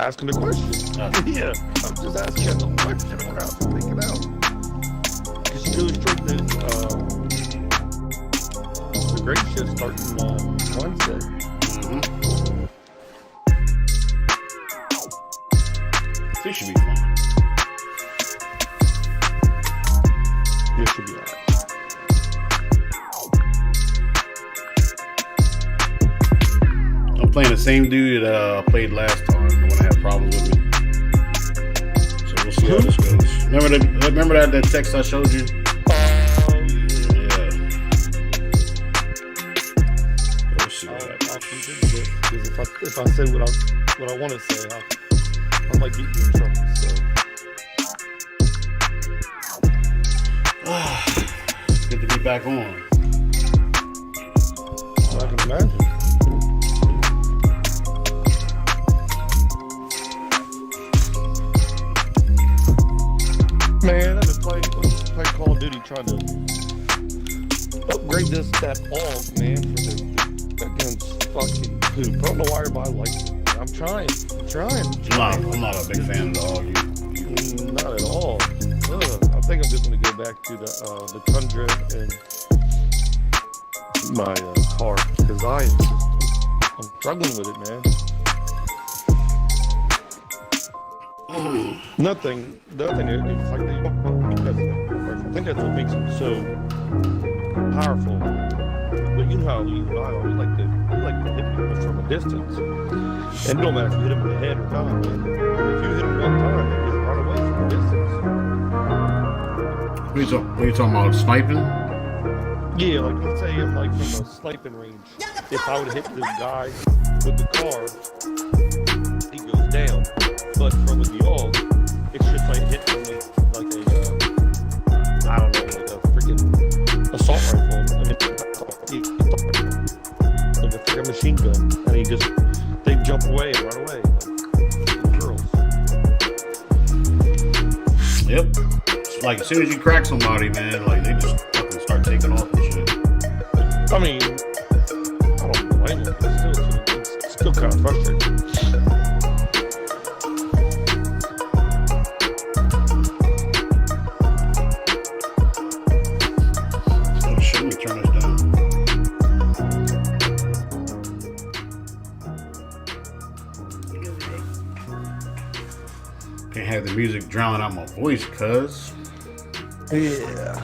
asking the question. Yeah, I'm just asking the question around to think it out. Because you go straight to the great shit starting Wednesday. This should be fun. This should be alright. I'm playing the same dude that I played last time, the one that had problems with me. So we'll see how this goes. Remember that text I showed you? Yeah. We'll see what happens. Because if I say what I want to say, I might get you in trouble. So. It's good to be back on. I can imagine. Man, I've been playing Call of Duty trying to upgrade that AUG, man, for that gun's fucking poop. I don't know why everybody likes it. I'm trying. I'm not a big fan of the AUG. Not at all. I think I'm just going to go back to the Tundra and my car, because I'm struggling with it, man. Nothing. It's like I think that's what makes them so powerful. But you know how you and I always like to hit people from a distance. And it don't matter if you hit them in the head or not, man. If you hit them one time, they just run away from a distance. What are you talking about, sniping? Yeah, like let's say I'm like from a sniping range. If I would hit this guy with the car, he goes down. But from with the AUG, it's just like hitting him with like a, I don't know, like a freaking assault rifle. I mean, like a freaking machine gun. And they jump away and run away. Like girls. Yep. It's like as soon as you crack somebody, man, like they just fucking start taking off and shit. I mean, I don't blame them. It's still kind of frustrating. Can't have the music drowning out my voice, cuz. Yeah.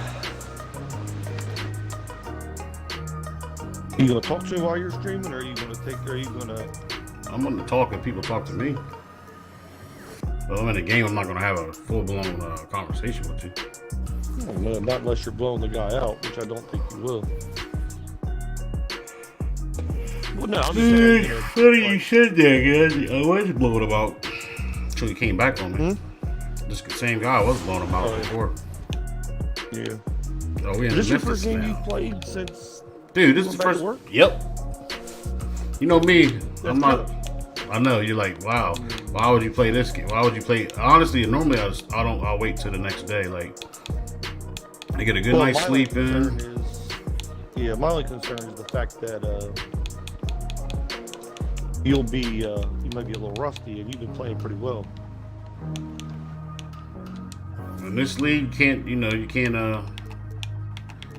You gonna talk to me while you're streaming, or are you gonna I'm gonna talk if people talk to me. Well, I'm in the game, I'm not gonna have a full-blown conversation with you. No, not unless you're blowing the guy out, which I don't think you will. Well, no, I'm just saying. Funny you said that, guys. I was blowing him out. Until he came back on me. This same guy was blowing him out before. Yeah. Oh, we in Is this your first game now. you've played since? Dude, this is the first. Yep. You know me. I'm not. Good. I know you're like, wow. Why would you play this game? Why would you play? Honestly, normally I'll wait till the next day. Like, I get a good night's sleep in. My only concern is the fact that you might be a little rusty, and you've been playing pretty well. In this league, you can't.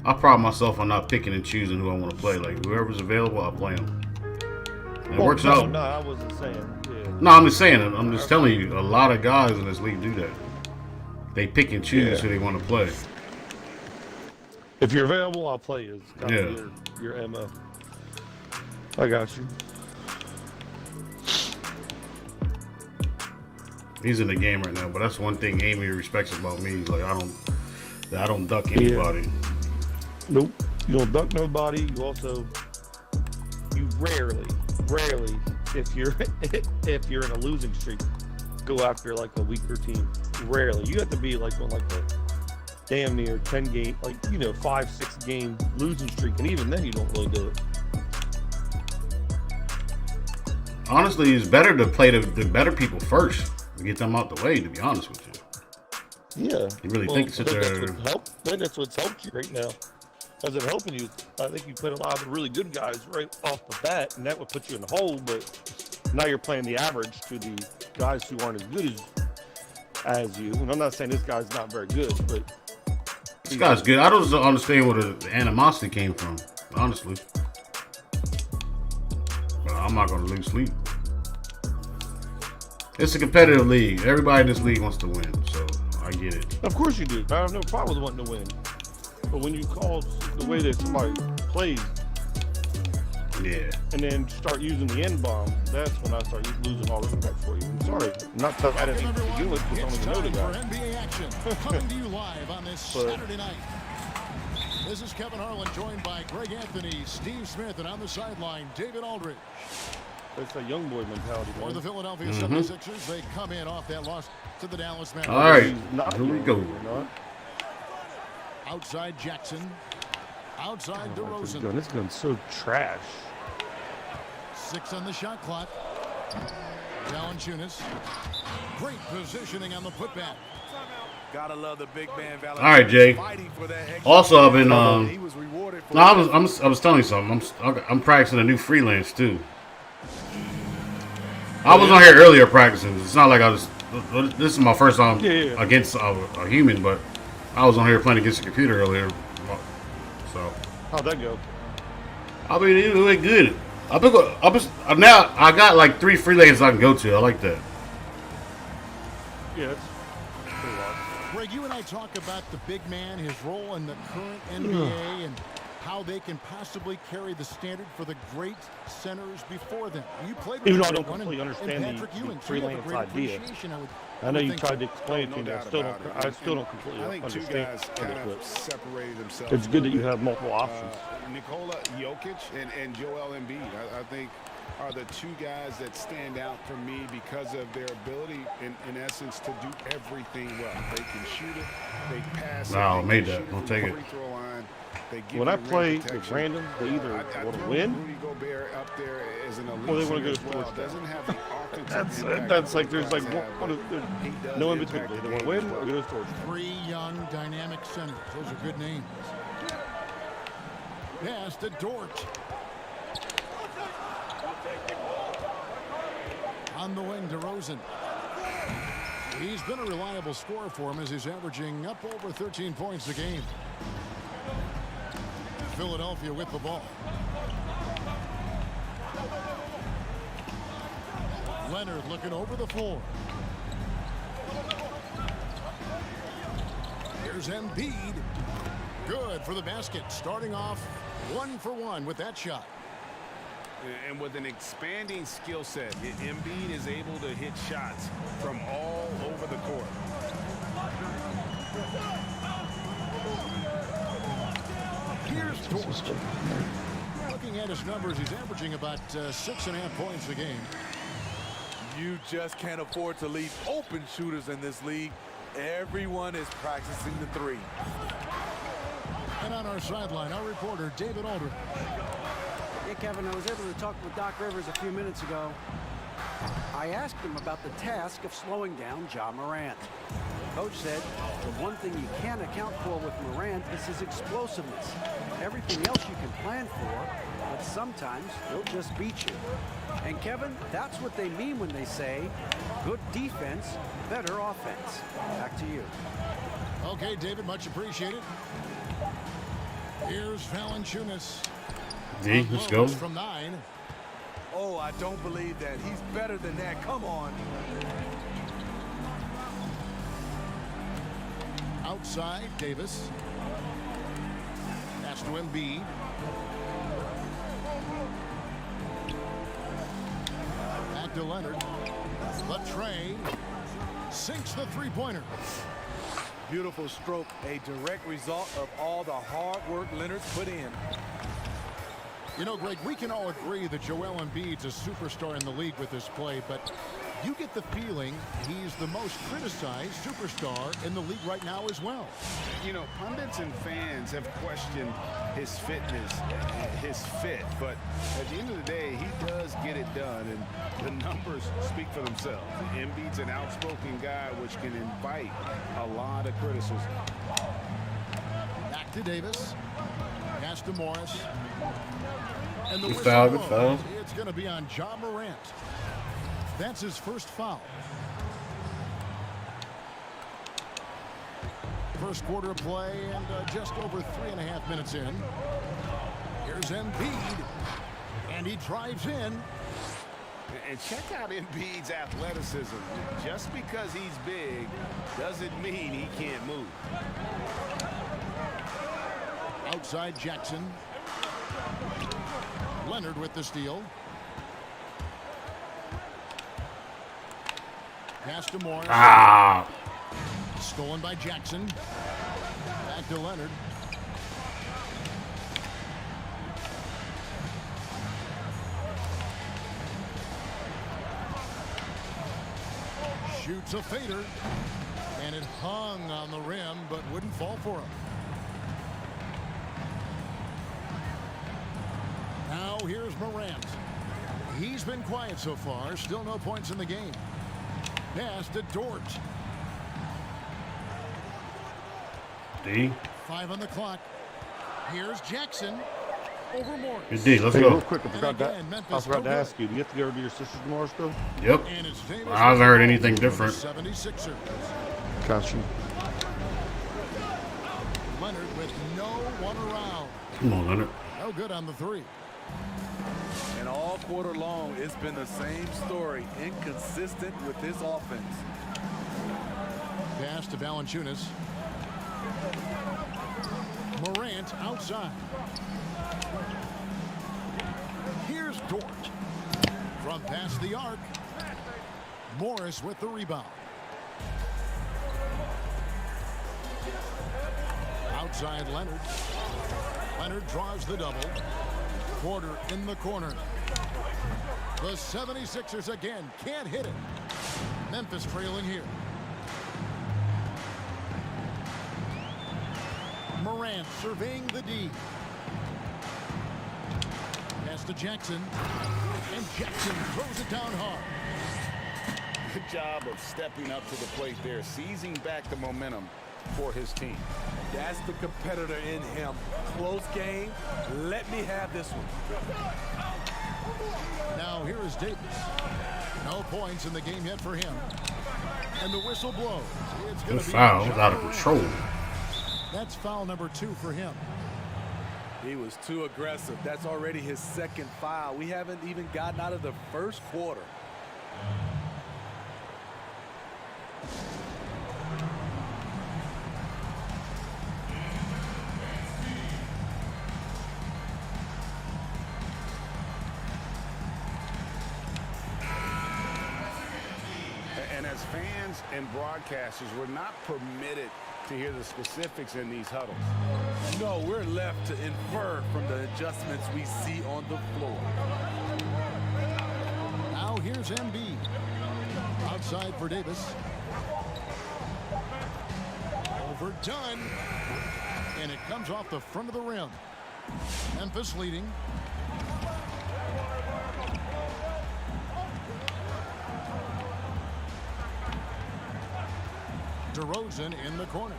I pride myself on not picking and choosing who I want to play. Like, whoever's available, I'll play them. And it works out. No, I wasn't saying. Yeah. No, I'm just saying. I'm just telling you. A lot of guys in this league do that. They pick and choose who they want to play. If you're available, I'll play you. It's kind of your MO. I got you. He's in the game right now, but that's one thing Amy respects about me. Like I don't duck anybody. Yeah. Nope. You don't duck nobody. You rarely, if you're in a losing streak, go after like a weaker team. Rarely. You have to be like on like a damn near 10 game, 5-6 game losing streak, and even then you don't really do it. Honestly, it's better to play the better people first. To get them out the way, to be honest with you. Yeah. You really think it's that's what's helped you right now. How's it helping you? I think you played a lot of the really good guys right off the bat, and that would put you in the hole, but now you're playing the average to the guys who aren't as good as you. And I'm not saying this guy's not very good, but this guy's good. I don't understand where the animosity came from, honestly. But I'm not going to lose sleep. It's a competitive league. Everybody in this league wants to win, so I get it. Of course you do. I have no problem with wanting to win. But when you call the way that somebody plays, yeah, and then start using the N-bomb, that's when I start losing all respect for you. I'm sorry. I'm not telling you I didn't think to do it because I don't even know the guy. NBA action coming to you live on this Saturday night. This is Kevin Harlan joined by Greg Anthony, Steve Smith, and on the sideline, David Aldridge. It's a young boy mentality, man. For the Philadelphia 76ers, they come in off that loss to the Dallas Mavericks. All right, here we go. Outside Jackson. Outside DeRozan. This gun's so trash. 6 on the shot clock. Valanciunas. Great positioning on the putback. Gotta love the big man. All right, Jay. Also, I've been I was telling you something. I'm practicing a new freelance too. I was on here earlier practicing. It's not like I was. This is my first time against a human, but I was on here playing against a computer earlier. So how'd that go? I mean, it went good. Now I got like 3 freelances I can go to. I like that. Yeah, that's pretty awesome. Greg, you and I talk about the big man, his role in the current NBA, and how they can possibly carry the standard for the great centers before them. You played with even though I don't completely understand the freelance idea. I know you tried to explain it to me, but I still don't completely understand. Separated themselves. It's good that you have multiple options. Nikola Jokic and Joel Embiid, I think, are the 2 guys that stand out for me because of their ability, in essence, to do everything well. They can shoot it, they pass it. No, made that. Don't take it. When I play with random, they either want to win or they want to go to sports. That's like there's like no in between. They either want to win or go to sports. 3 young, dynamic centers. Those are good names. Pass to Dort. On the wing, DeRozan. He's been a reliable scorer for him as he's averaging up over 13 points a game. Philadelphia with the ball. Leonard looking over the floor. Here's Embiid. Good for the basket. Starting off 1 for 1 with that shot. And with an expanding skill set, Embiid is able to hit shots from all over the court. Here's Dort. Looking at his numbers, he's averaging about 6.5 points a game. You just can't afford to leave open shooters in this league. Everyone is practicing the 3. And on our sideline, our reporter, David Aldridge. Hey, Kevin, I was able to talk with Doc Rivers a few minutes ago. I asked him about the task of slowing down Ja Morant. Coach said the one thing you can't account for with Morant is his explosiveness. Everything else you can plan for, but sometimes he'll just beat you. And Kevin, that's what they mean when they say good defense, better offense. Back to you. Okay, David, much appreciated. Here's Valanciunas. Let's go. From 9. Oh, I don't believe that. He's better than that. Come on. Outside, Davis. Pass to Embiid. Back to Leonard. Latrey sinks the 3-pointer. Beautiful stroke. A direct result of all the hard work Leonard's put in. You know, Greg, we can all agree that Joel Embiid's a superstar in the league with this play, but you get the feeling he's the most criticized superstar in the league right now as well. You know, pundits and fans have questioned his fitness, his fit, but at the end of the day, he does get it done, and the numbers speak for themselves. Embiid's an outspoken guy, which can invite a lot of criticism. Back to Davis. Pass to Morris. And the Good foul. it's going to be on Ja Morant. That's his first foul. First quarter of play and just over 3.5 minutes in. Here's Embiid. And he drives in. And check out Embiid's athleticism. Just because he's big doesn't mean he can't move. Outside Jackson. Leonard with the steal. Pass to Morris. Stolen by Jackson. Back to Leonard. Shoots a fader. And it hung on the rim, but wouldn't fall for him. Now here's Morant. He's been quiet so far. Still no points in the game. Pass to Dort. D. 5 on the clock. Here's Jackson. Over Morris. Good D. Let's Hey, go. real quick, I forgot Again, to ask you. Do you have to go to your sister's tomorrow still? Yep. And it's Davis I haven't heard anything for the different. 76ers. Got you. Leonard with no one around. Come on, Leonard. No good on the three. And all quarter long, it's been the same story. Inconsistent with his offense. Pass to Valanciunas. Morant outside. Here's Dort. From past the arc. Morris with the rebound. Outside Leonard. Leonard draws the double. Porter in the corner. The 76ers again can't hit it. Memphis trailing here. Morant surveying the D. Pass to Jackson. And Jackson throws it down hard. Good job of stepping up to the plate there, seizing back the momentum for his team. That's the competitor in him. Close game. Let me have this one. Now here is Davis. No points in the game yet for him. And the whistle blows. It's going Good to be foul. It was out of control. That's foul number 2 for him. He was too aggressive. That's already his second foul. We haven't even gotten out of the first quarter. And as fans and broadcasters, we're not permitted to hear the specifics in these huddles. No, we're left to infer from the adjustments we see on the floor. Now here's Embiid. Outside for Davis. Overdone. And it comes off the front of the rim. Memphis leading. DeRozan in the corner.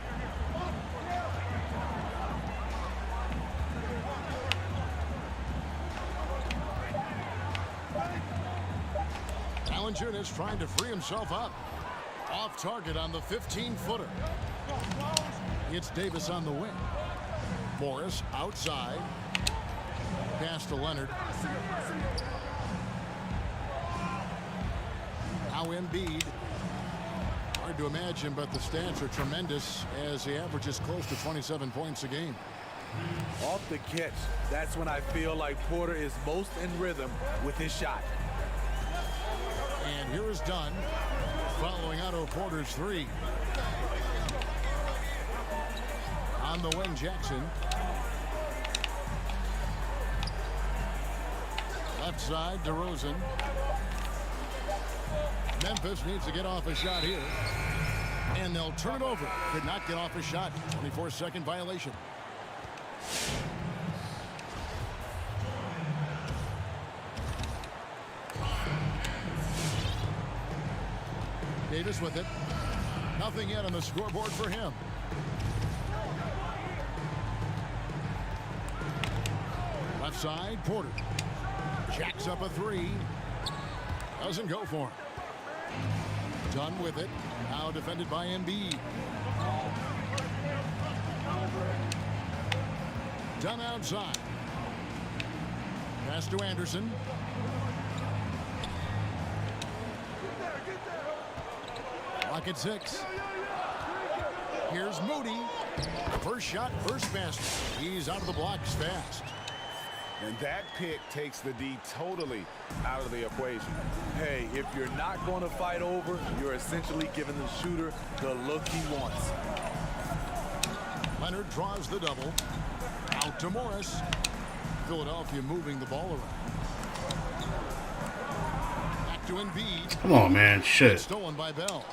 Valanciunas trying to free himself up. Off target on the 15-footer. It's Davis on the wing. Morris outside. Pass to Leonard. Now Embiid. Hard to imagine, but the stats are tremendous as he averages close to 27 points a game. Off the catch, that's when I feel like Porter is most in rhythm with his shot. And here is Dunn following Otto Porter's three. On the wing, Jackson. Left side, DeRozan. Memphis needs to get off a shot here. And they'll turn it over. Could not get off a shot. 24-second violation. Davis with it. Nothing yet on the scoreboard for him. Left side, Porter. Jacks up a three. Doesn't go for him. Done with it. Now defended by Embiid. Done outside. Pass to Anderson. Lock at 6. Here's Moody. First shot, first basket. He's out of the blocks fast. And that pick takes the D totally out of the equation. Hey, if you're not going to fight over, you're essentially giving the shooter the look he wants. Leonard draws the double. Out to Morris. Philadelphia moving the ball around. Back to Embiid. Come on, man. Shit. Stolen by Bell.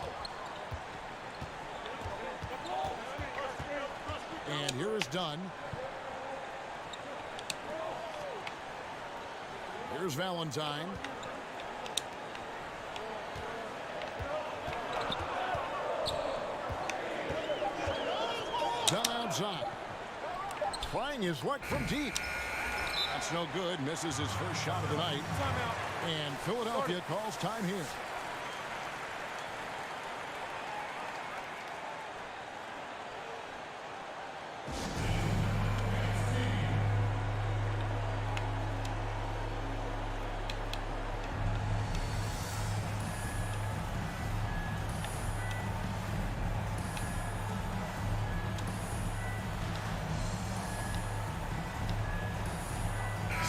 And here is Dunn. Here's Valentine. Dunn outside. Trying his luck from deep. That's no good. Misses his first shot of the night. And Philadelphia calls time here.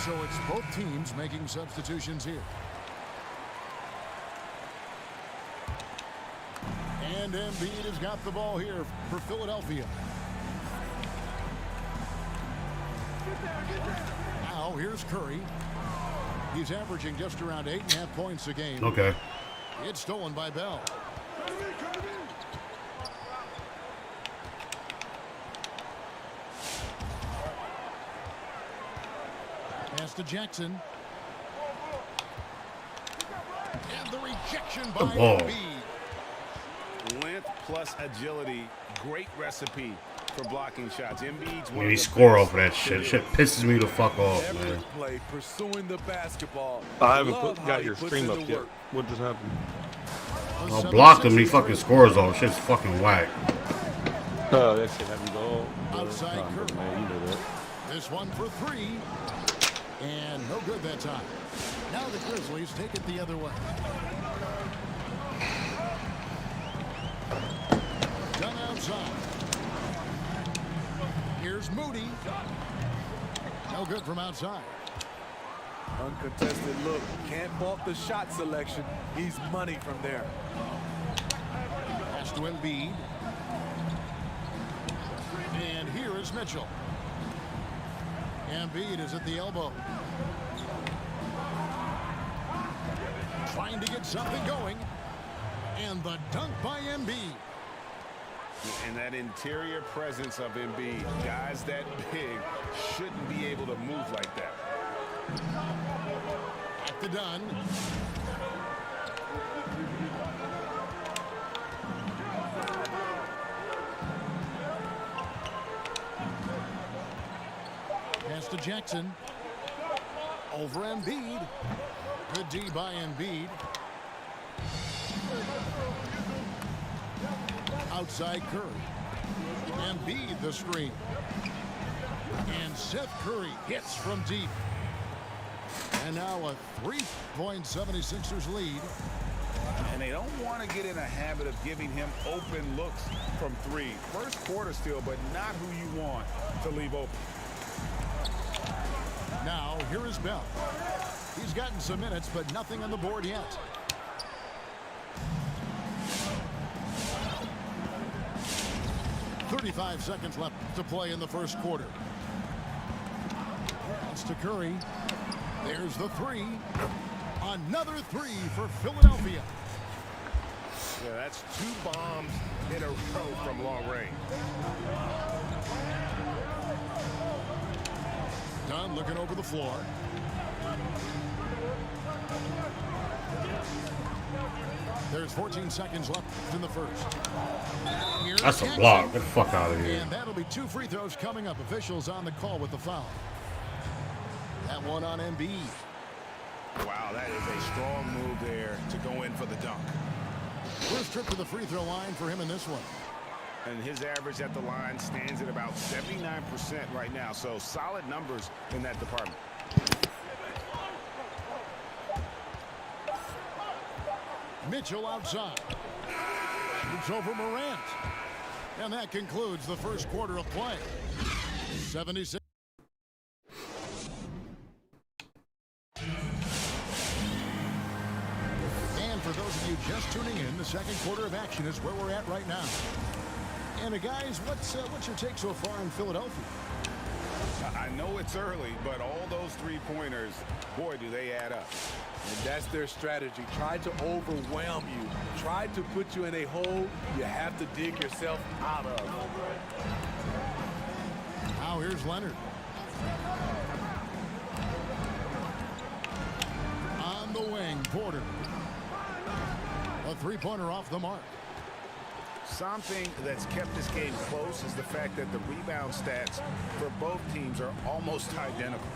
So it's both teams making substitutions here. And Embiid has got the ball here for Philadelphia. Now here's Curry. He's averaging just around 8.5 points a game. Okay. It's stolen by Bell. Pass to Jackson. And the rejection by Embiid. Length plus agility, great recipe for blocking shots. Embiid's one Man, he of the score best off of that shit. Shit pisses me the fuck off, Every man. play, pursuing the basketball. I haven't Love how got he your puts stream in up the yet. work. What just happened? I'll block him. He fucking scores off. Shit's fucking whack. Oh, that shit happened all. Outside Curry. Man, you know that. This one for 3. And no good that time. Now the Grizzlies take it the other way. Done outside. Here's Moody. No good from outside. Uncontested look. Can't fault the shot selection. He's money from there. Pass to Embiid. And here is Mitchell. Embiid is at the elbow. Trying to get something going. And the dunk by Embiid. And that interior presence of Embiid, guys that big shouldn't be able to move like that. At the Dunn. Pass to Jackson. Over Embiid. Good D by Embiid. Outside Curry. Embiid the screen. And Seth Curry hits from deep. And now a 3.76ers lead. And they don't want to get in a habit of giving him open looks from 3. First quarter still, but not who you want to leave open. Now, here is Bell. He's gotten some minutes, but nothing on the board yet. .35 seconds left to play in the first quarter. That's to Curry. There's the 3. Another 3 for Philadelphia. Yeah, that's 2 bombs in a row from long range. Dunn looking over the floor. There's 14 seconds left in the first. Here's That's a Jackson. block. Get the fuck out of here. And that'll be 2 free throws coming up. Officials on the call with the foul. That one on Embiid. Wow, that is a strong move there to go in for the dunk. First trip to the free throw line for him in this one. And his average at the line stands at about 79% right now. So solid numbers in that department. Mitchell outside. Shoots over Morant. And that concludes the first quarter of play. 76. And for those of you just tuning in, the second quarter of action is where we're at right now. And guys, what's your take so far in Philadelphia? I know it's early, but all those three-pointers, boy, do they add up. And that's their strategy. Try to overwhelm you. Try to put you in a hole you have to dig yourself out of. Now here's Leonard. On the wing, Porter. A three-pointer off the mark. Something that's kept this game close is the fact that the rebound stats for both teams are almost identical.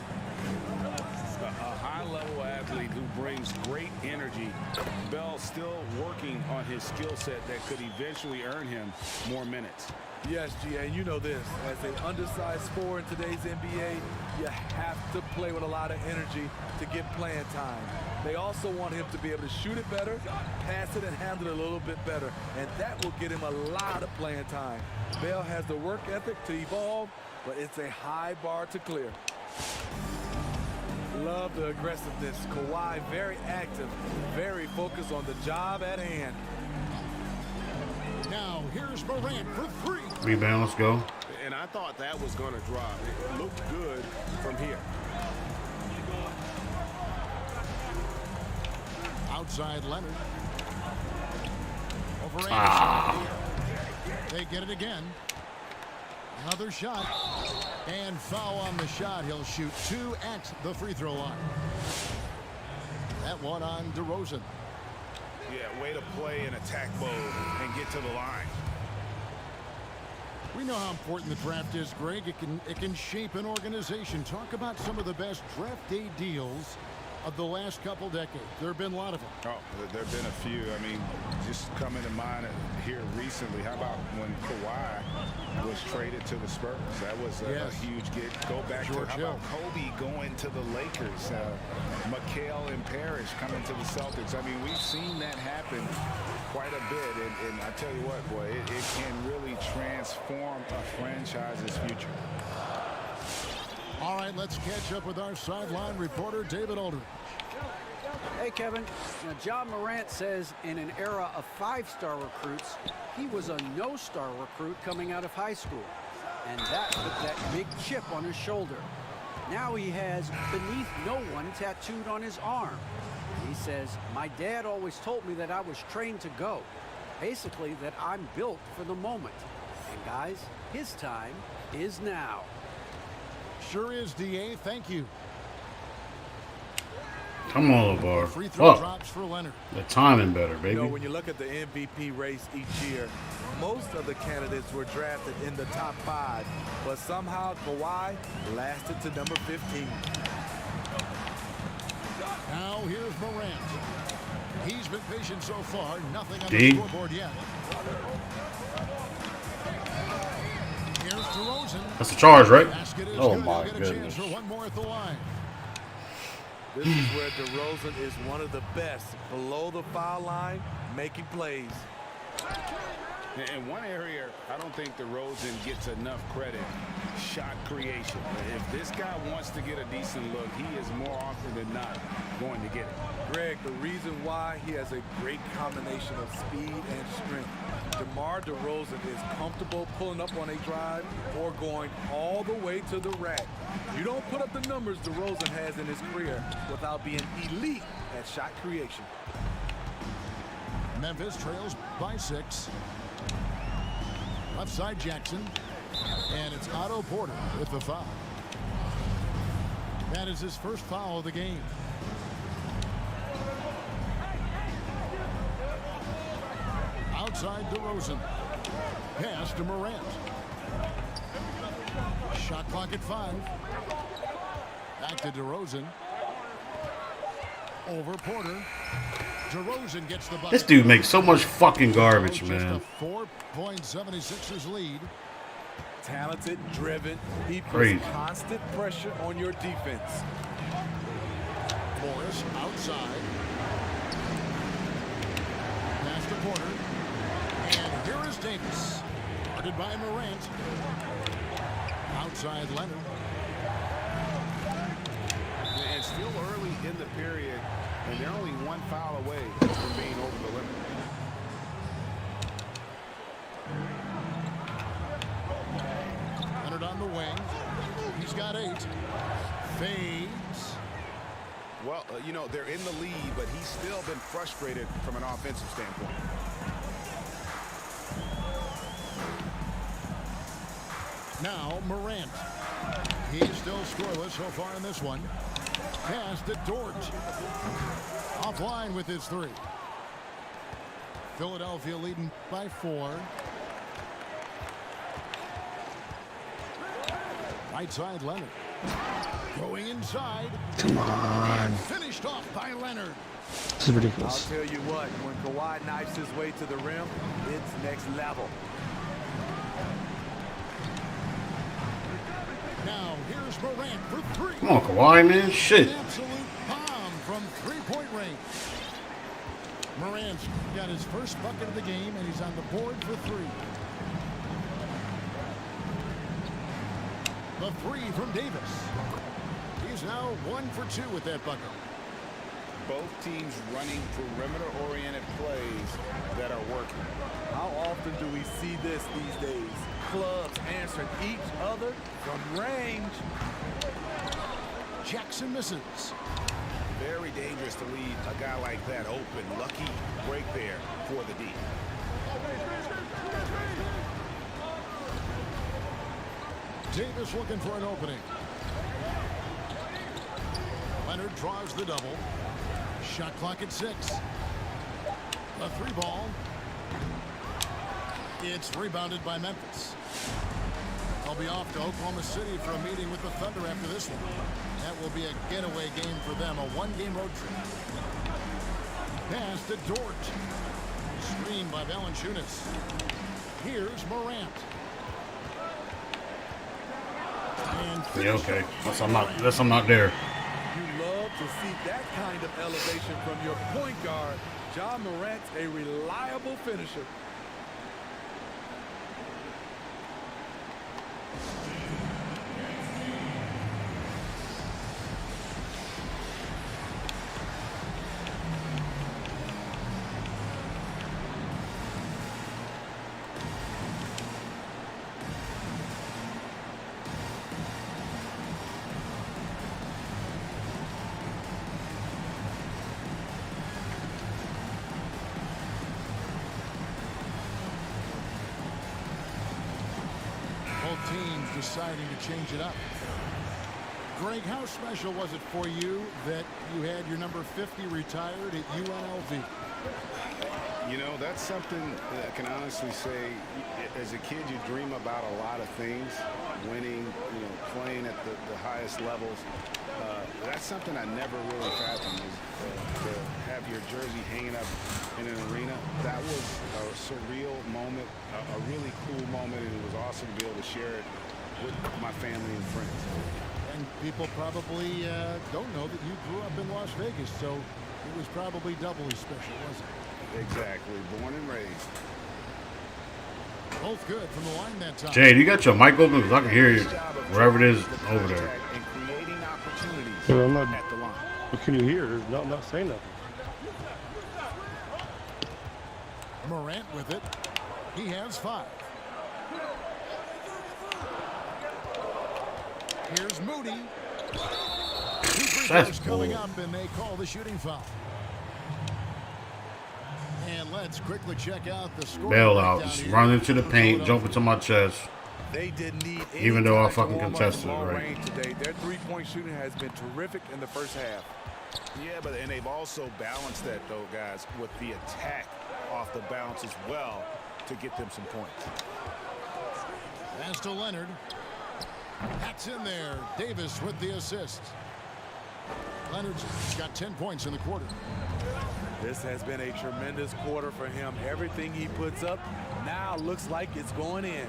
A high-level athlete who brings great energy. Bell still working on his skill set that could eventually earn him more minutes. Yes, G.A., you know this. As an undersized forward in today's NBA, you have to play with a lot of energy to get playing time. They also want him to be able to shoot it better, pass it, and handle it a little bit better. And that will get him a lot of playing time. Bell has the work ethic to evolve, but it's a high bar to clear. Love the aggressiveness. Kawhi very active, very focused on the job at hand. Now here's Morant for three. Rebound, let's go. And I thought that was going to drop. It looked good from here. Outside Leonard. Over Anderson. They get it again. Another shot. And foul on the shot. He'll shoot two at the free throw line. That one on DeRozan. Yeah, way to play in attack mode and get to the line. We know how important the draft is, Greg. It can shape an organization. Talk about some of the best draft day deals of the last couple decades. There have been a lot of them. Oh, there have been a few. I mean, just coming to mind here recently. How about when Kawhi was traded to the Spurs? That was a huge get. Go back to how about Kobe going to the Lakers? McHale and Parrish coming to the Celtics. I mean, we've seen that happen quite a bit. And I tell you what, boy, it can really transform a franchise's future. All right, let's catch up with our sideline reporter, David Aldridge. Hey, Kevin. Now, John Morant says in an era of five-star recruits, he was a no-star recruit coming out of high school. And that put that big chip on his shoulder. Now he has beneath no one tattooed on his arm. He says, my dad always told me that I was trained to go. Basically, that I'm built for the moment. And guys, his time is now. Sure is, DA. Thank you. Come on, LeVar. Free throw drops for Leonard. The timing better, baby. You know, when you look at the MVP race each year, most of the candidates were drafted in the top 5, but somehow Kawhi lasted to number 15. Now here's Morant. He's been patient so far. Nothing on the scoreboard yet. Here's DeRozan. That's a charge, right? Oh, my goodness. Get a chance for one more at the line. This is where DeRozan is one of the best below the foul line, making plays. In one area, I don't think DeRozan gets enough credit. Shot creation. If this guy wants to get a decent look, he is more often than not going to get it. Greg, the reason why he has a great combination of speed and strength. DeMar DeRozan is comfortable pulling up on a drive or going all the way to the rack. You don't put up the numbers DeRozan has in his career without being elite at shot creation. Memphis trails by 6. Left side Jackson. And it's Otto Porter with the foul. That is his first foul of the game. Outside DeRozan. Pass to Morant. Shot clock at 5. Back to DeRozan. Over Porter. DeRozan gets the bucket. This dude makes so much fucking garbage, Just man. a 4.76ers lead. Talented, driven. He Crazy. puts constant pressure on your defense. Morris outside. Pass to Porter. And here is Davis. Guarded by Morant. Outside Leonard. And still early in the period, and they're only one foul away from being over the limit. Leonard on the wing. He's got 8. Fades. Well, you know, they're in the lead, but he's still been frustrated from an offensive standpoint. Now Morant. He's still scoreless so far in this one. Pass to Dort. Offline with his 3. Philadelphia leading by 4. Right side Leonard. Going inside. Come on. And finished off by Leonard. This is I'll ridiculous. tell you what, when Kawhi knifes his way to the rim, it's next level. Now here's Morant for 3. Come on, Kawhi, man. Shit. An absolute bomb from 3-point range. Morant's got his first bucket of the game, and he's on the board for 3. The 3 from Davis. He's now 1 for 2 with that bucket. Both teams running perimeter-oriented plays that are working. How often do we see this these days? Clubs answering each other from range. Jackson misses. Very dangerous to leave a guy like that open. Lucky break there for the D. Davis looking for an opening. Leonard draws the double. Shot clock at 6. A 3 ball. It's rebounded by Memphis. They'll be off to Oklahoma City for a meeting with the Thunder after this one. That will be a getaway game for them, a 1-game road trip. Pass to Dort. Screen by Valanciunas. Here's Morant. And Yeah, okay. Guess I'm not there. You love to see that kind of elevation from your point guard. Ja Morant's a reliable finisher. both teams deciding to change it up. Greg, how special was it for you that you had your number 50 retired at UNLV? You know, that's something that I can honestly say, as a kid, you dream about a lot of things, winning, you know, playing at the highest levels. That's something I never really fathomed, is to have your jersey hanging up in an arena. That was a surreal moment, a really cool moment, and it was awesome to be able to share it with my family and friends. And people probably don't know that you grew up in Las Vegas, so it was probably doubly special, wasn't it? Exactly. Born and raised. Both good from the line that time. Jade, you got your mic open? Because I can hear you wherever it is over there. And creating opportunities Yeah, I'm not, at the line. what can you hear? I'm not saying nothing. Morant with it. He has 5. Here's Moody. Two free That's throws coming cool. up, and they call the shooting foul. And let's quickly check out the score. Bailouts. Run into the paint, jump into my chest. They didn't need any Even though I time to fucking warm up contested from it, long right? range today. Their three-point shooting has been terrific in the first half. Yeah, and they've also balanced that, though, guys, with the attack off the bounce as well to get them some points. Pass to Leonard. That's in there. Davis with the assist. Leonard's got 10 points in the quarter. This has been a tremendous quarter for him. Everything he puts up now looks like it's going in.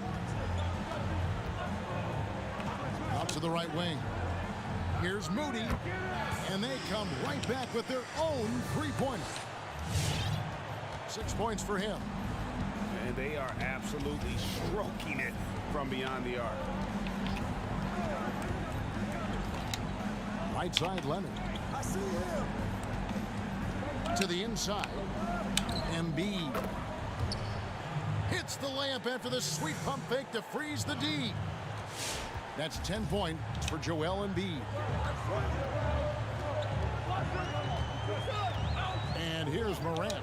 Out to the right wing. Here's Moody. And they come right back with their own three-pointer. 6 points for him. And they are absolutely stroking it from beyond the arc. Right side, Leonard. I see him. To the inside. Embiid. Hits the layup after the sweet pump fake to freeze the D. That's 10 points for Joel Embiid. And here's Morant.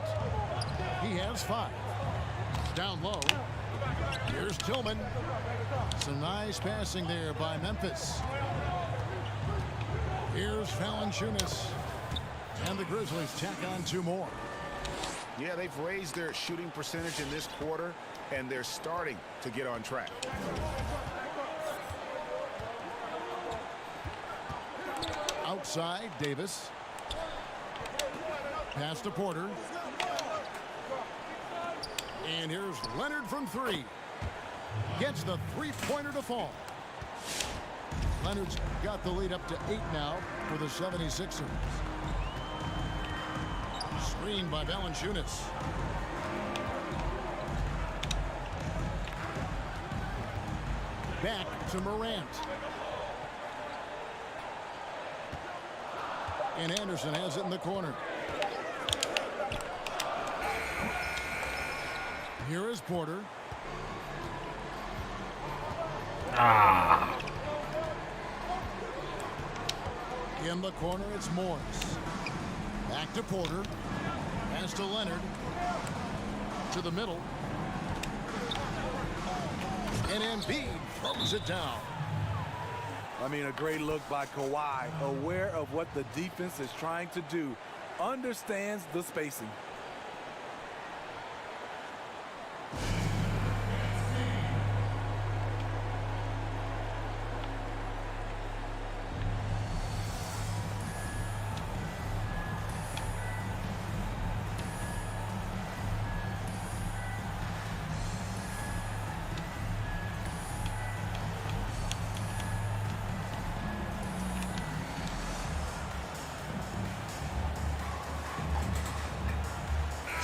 He has 5. Down low. Here's Tillman. Some nice passing there by Memphis. Here's Valanciunas. And the Grizzlies tack on 2 more. Yeah, they've raised their shooting percentage in this quarter, and they're starting to get on track. Outside, Davis. Pass to Porter. And here's Leonard from 3. Gets the three-pointer to fall. Leonard's got the lead up to 8 now for the 76ers. Screen by Valanciunas. Back to Morant. And Anderson has it in the corner. Here is Porter. In the corner, it's Morris. Back to Porter. Pass to Leonard. To the middle. And Embiid throws it down. I mean, a great look by Kawhi, aware of what the defense is trying to do, understands the spacing.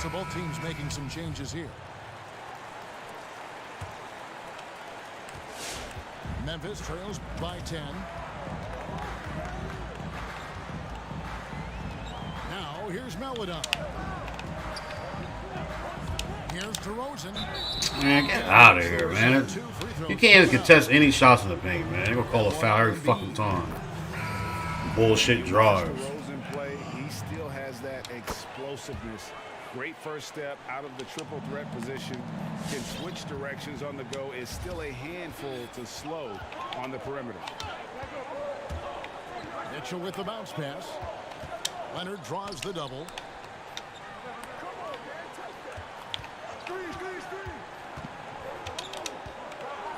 So both teams making some changes here. Memphis trails by 10. Now here's Melodon. Here's DeRozan. Man, get out of here, man. You can't even contest any shots in the paint, man. They're going to call a foul every fucking time. Bullshit drives. DeRozan play, he still has that explosiveness. Great first step out of the triple threat position. Can switch directions on the go. Is still a handful to slow on the perimeter. Mitchell with the bounce pass. Leonard draws the double.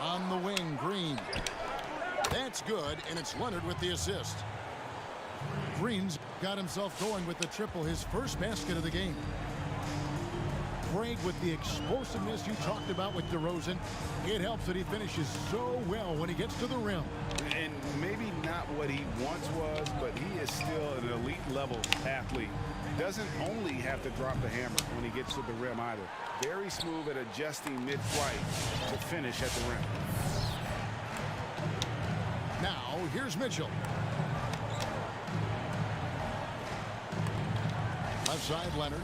On the wing, Green. That's good, and it's Leonard with the assist. Green's got himself going with the triple, his first basket of the game. Craig, with the explosiveness you talked about with DeRozan, it helps that he finishes so well when he gets to the rim. And maybe not what he once was, but he is still an elite level athlete. Doesn't only have to drop the hammer when he gets to the rim either. Very smooth at adjusting mid-flight to finish at the rim. Now here's Mitchell. Left side, Leonard.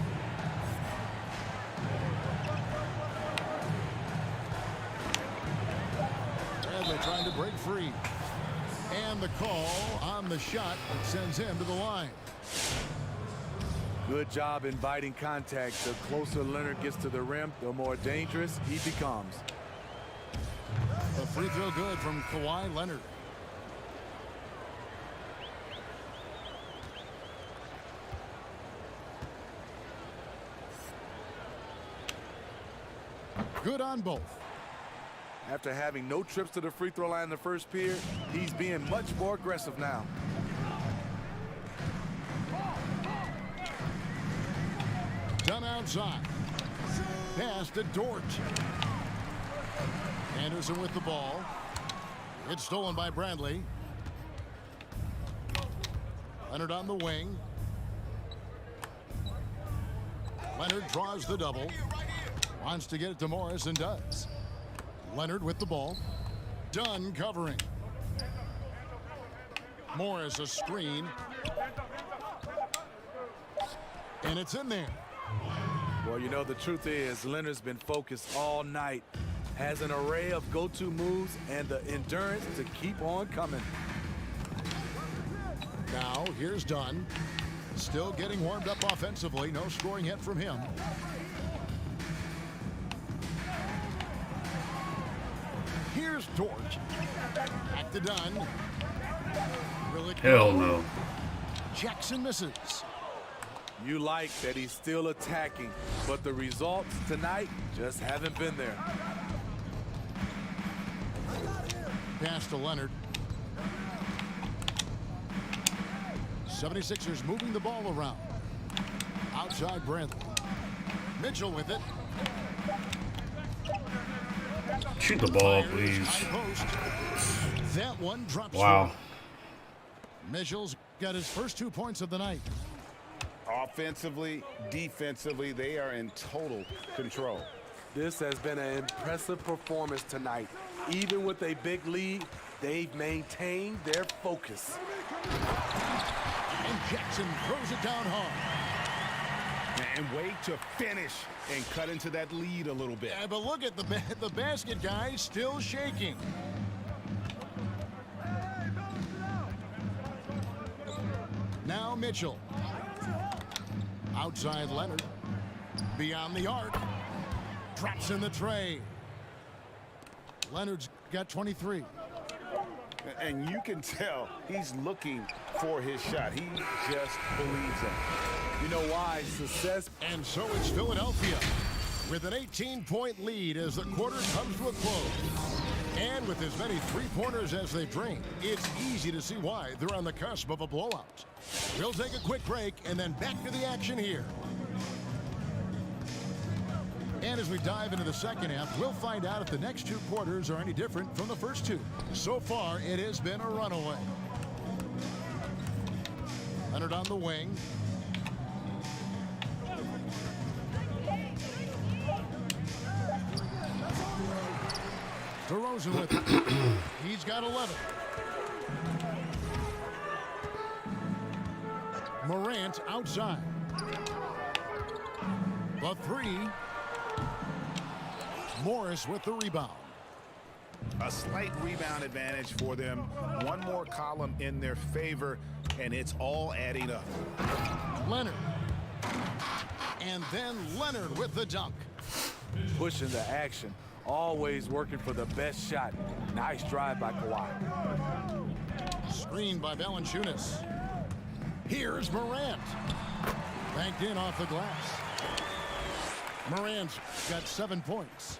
Bradley trying to break free. And the call on the shot that sends him to the line. Good job inviting contact. The closer Leonard gets to the rim, the more dangerous he becomes. A free throw good from Kawhi Leonard. Good on both. After having no trips to the free throw line in the first period, he's being much more aggressive now. outside. Pass to Dort. Anderson with the ball. It's stolen by Bradley. Leonard on the wing. Leonard draws the double. Wants to get it to Morris and does. Leonard with the ball. Dunn covering. Morris a screen. And it's in there. Well, you know, the truth is Leonard's been focused all night. Has an array of go-to moves and the endurance to keep on coming. Now, here's Dunn. Still getting warmed up offensively. No scoring yet from him. Here's Dort. Back to Dunn. Will it Hell go? no. Jackson misses. You like that he's still attacking, but the results tonight just haven't been there. Pass to Leonard. 76ers moving the ball around. Outside Bradley. Mitchell with it. Shoot the ball, Fires, please. high post. That one drops. Wow. through. Mitchell's got his first 2 points of the night. Offensively, defensively, they are in total control. This has been an impressive performance tonight. Even with a big lead, they've maintained their focus. And Jackson throws it down hard. And wait to finish and cut into that lead a little bit. Yeah, but look at the basket guy still shaking. Now Mitchell. Outside Leonard. Beyond the arc. Drops in the tray. Leonard's got 23. And you can tell he's looking for his shot. He just believes it. You know why? Success. And so it's Philadelphia with an 18-point lead as the quarter comes to a close. And with as many three-pointers as they drain, it's easy to see why they're on the cusp of a blowout. We'll take a quick break and then back to the action here. And as we dive into the second half, we'll find out if the next two quarters are any different from the first two. So far, it has been a runaway. Leonard on the wing. DeRozan with it. He's got 11. Morant outside. The three. Morris with the rebound. A slight rebound advantage for them. One more column in their favor, and it's all adding up. Leonard. And then Leonard with the dunk. Pushing the action. Always working for the best shot. Nice drive by Kawhi. Screened by Valanciunas. Here's Morant. Banked in off the glass. Morant's got 7 points.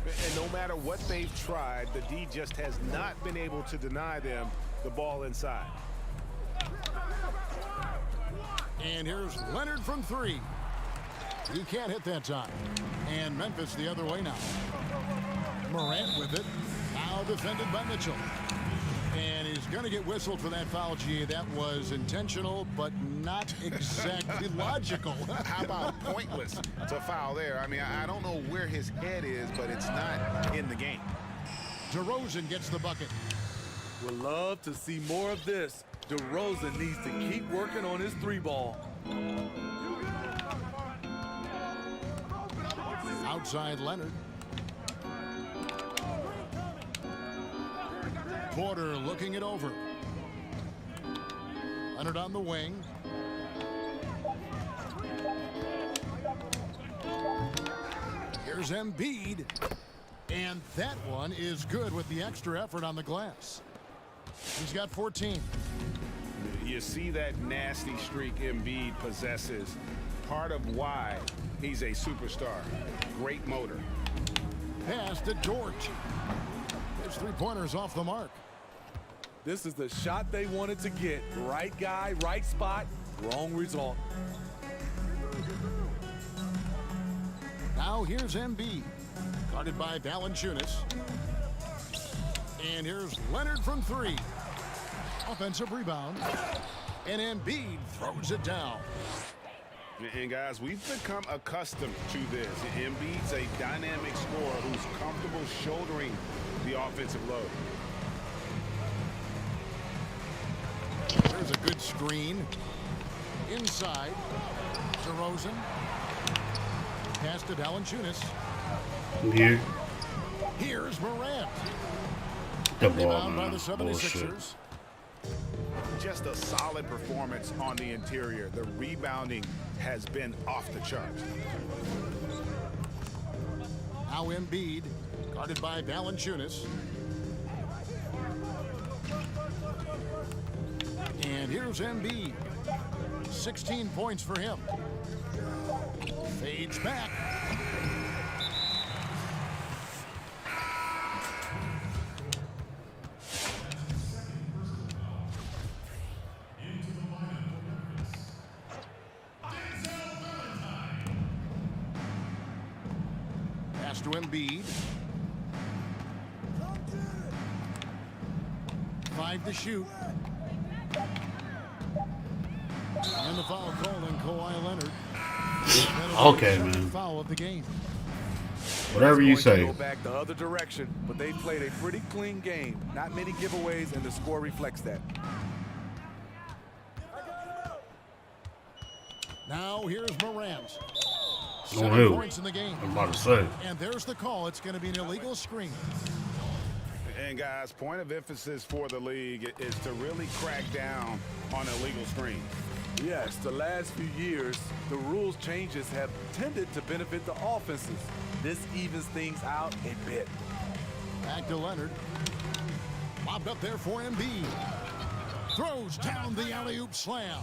And no matter what they've tried, the D just has not been able to deny them the ball inside. And here's Leonard from three. He can't hit that time. And Memphis the other way now. Morant with it. Now defended by Mitchell. And he's going to get whistled for that foul, G. That was intentional, but not exactly logical. How about pointless to foul there? I mean, I don't know where his head is, but it's not in the game. DeRozan gets the bucket. Would love to see more of this. DeRozan needs to keep working on his three ball. Outside Leonard. Porter looking it over. Leonard on the wing. Here's Embiid. And that one is good with the extra effort on the glass. He's got 14. You see that nasty streak Embiid possesses. Part of why he's a superstar. Great motor. Pass to Dort. His three-pointer's off the mark. This is the shot they wanted to get. Right guy, right spot, wrong result. Now here's Embiid, guarded by Valanciunas. And here's Leonard from three. Offensive rebound. And Embiid throws it down. And guys, we've become accustomed to this. Embiid's a dynamic scorer who's comfortable shouldering the offensive load. There's a good screen. Inside. DeRozan. Pass to Valanciunas. Here. Here's Morant. The ball, Rebound by man. the 76ers. Just a solid performance on the interior. The rebounding has been off the charts. Now Embiid, guarded by Valanciunas. And here's Embiid. 16 points for him. Fades back. Pass to Embiid. 5 to shoot. And the foul call on Kawhi Leonard. Okay, man. Foul of the game. Whatever you It's going to say. Go back the other direction, but they played a pretty clean game. Not many giveaways, and the score reflects that. Now here's Morant. Oh, 7 who? points in the game. I'm about to say. And there's the call. It's going to be an illegal screen. And guys, point of emphasis for the league is to really crack down on illegal screens. Yes, the last few years, the rules changes have tended to benefit the offenses. This evens things out a bit. Back to Leonard. Lobbed up there for Embiid. Throws down the alley-oop slam.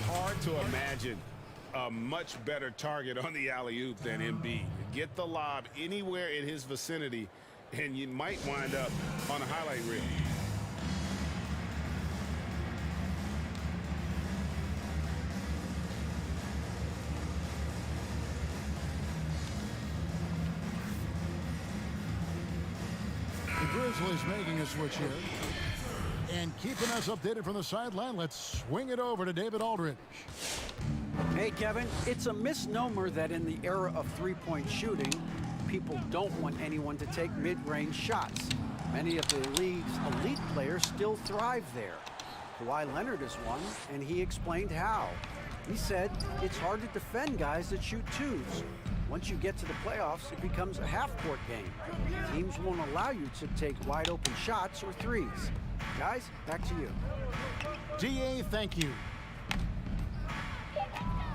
Hard to imagine a much better target on the alley-oop than Embiid. Get the lob anywhere in his vicinity, and you might wind up on a highlight reel. The Grizzlies making a switch here. And keeping us updated from the sideline, let's swing it over to David Aldridge. Hey, Kevin, it's a misnomer that in the era of three-point shooting, people don't want anyone to take mid-range shots. Many of the league's elite players still thrive there. Kawhi Leonard is one, and he explained how. He said it's hard to defend guys that shoot twos. Once you get to the playoffs, it becomes a half-court game. Teams won't allow you to take wide-open shots or threes. Guys, back to you. DA, thank you.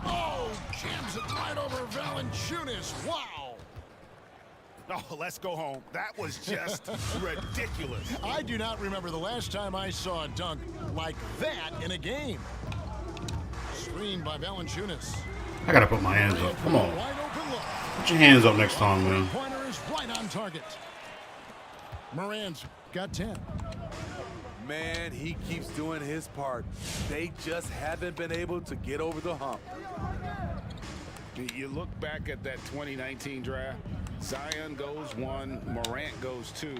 Oh, jams it right over Valanciunas. Wow. Oh, let's go home. That was just ridiculous. I do not remember the last time I saw a dunk like that in a game. Screened by Valanciunas. I gotta put my hands up. Come on. Wide open look. Put your hands up next time, man. Pointer is right on target. Morant's got 10. Man, he keeps doing his part. They just haven't been able to get over the hump. You look back at that 2019 draft, Zion goes 1, Morant goes 2,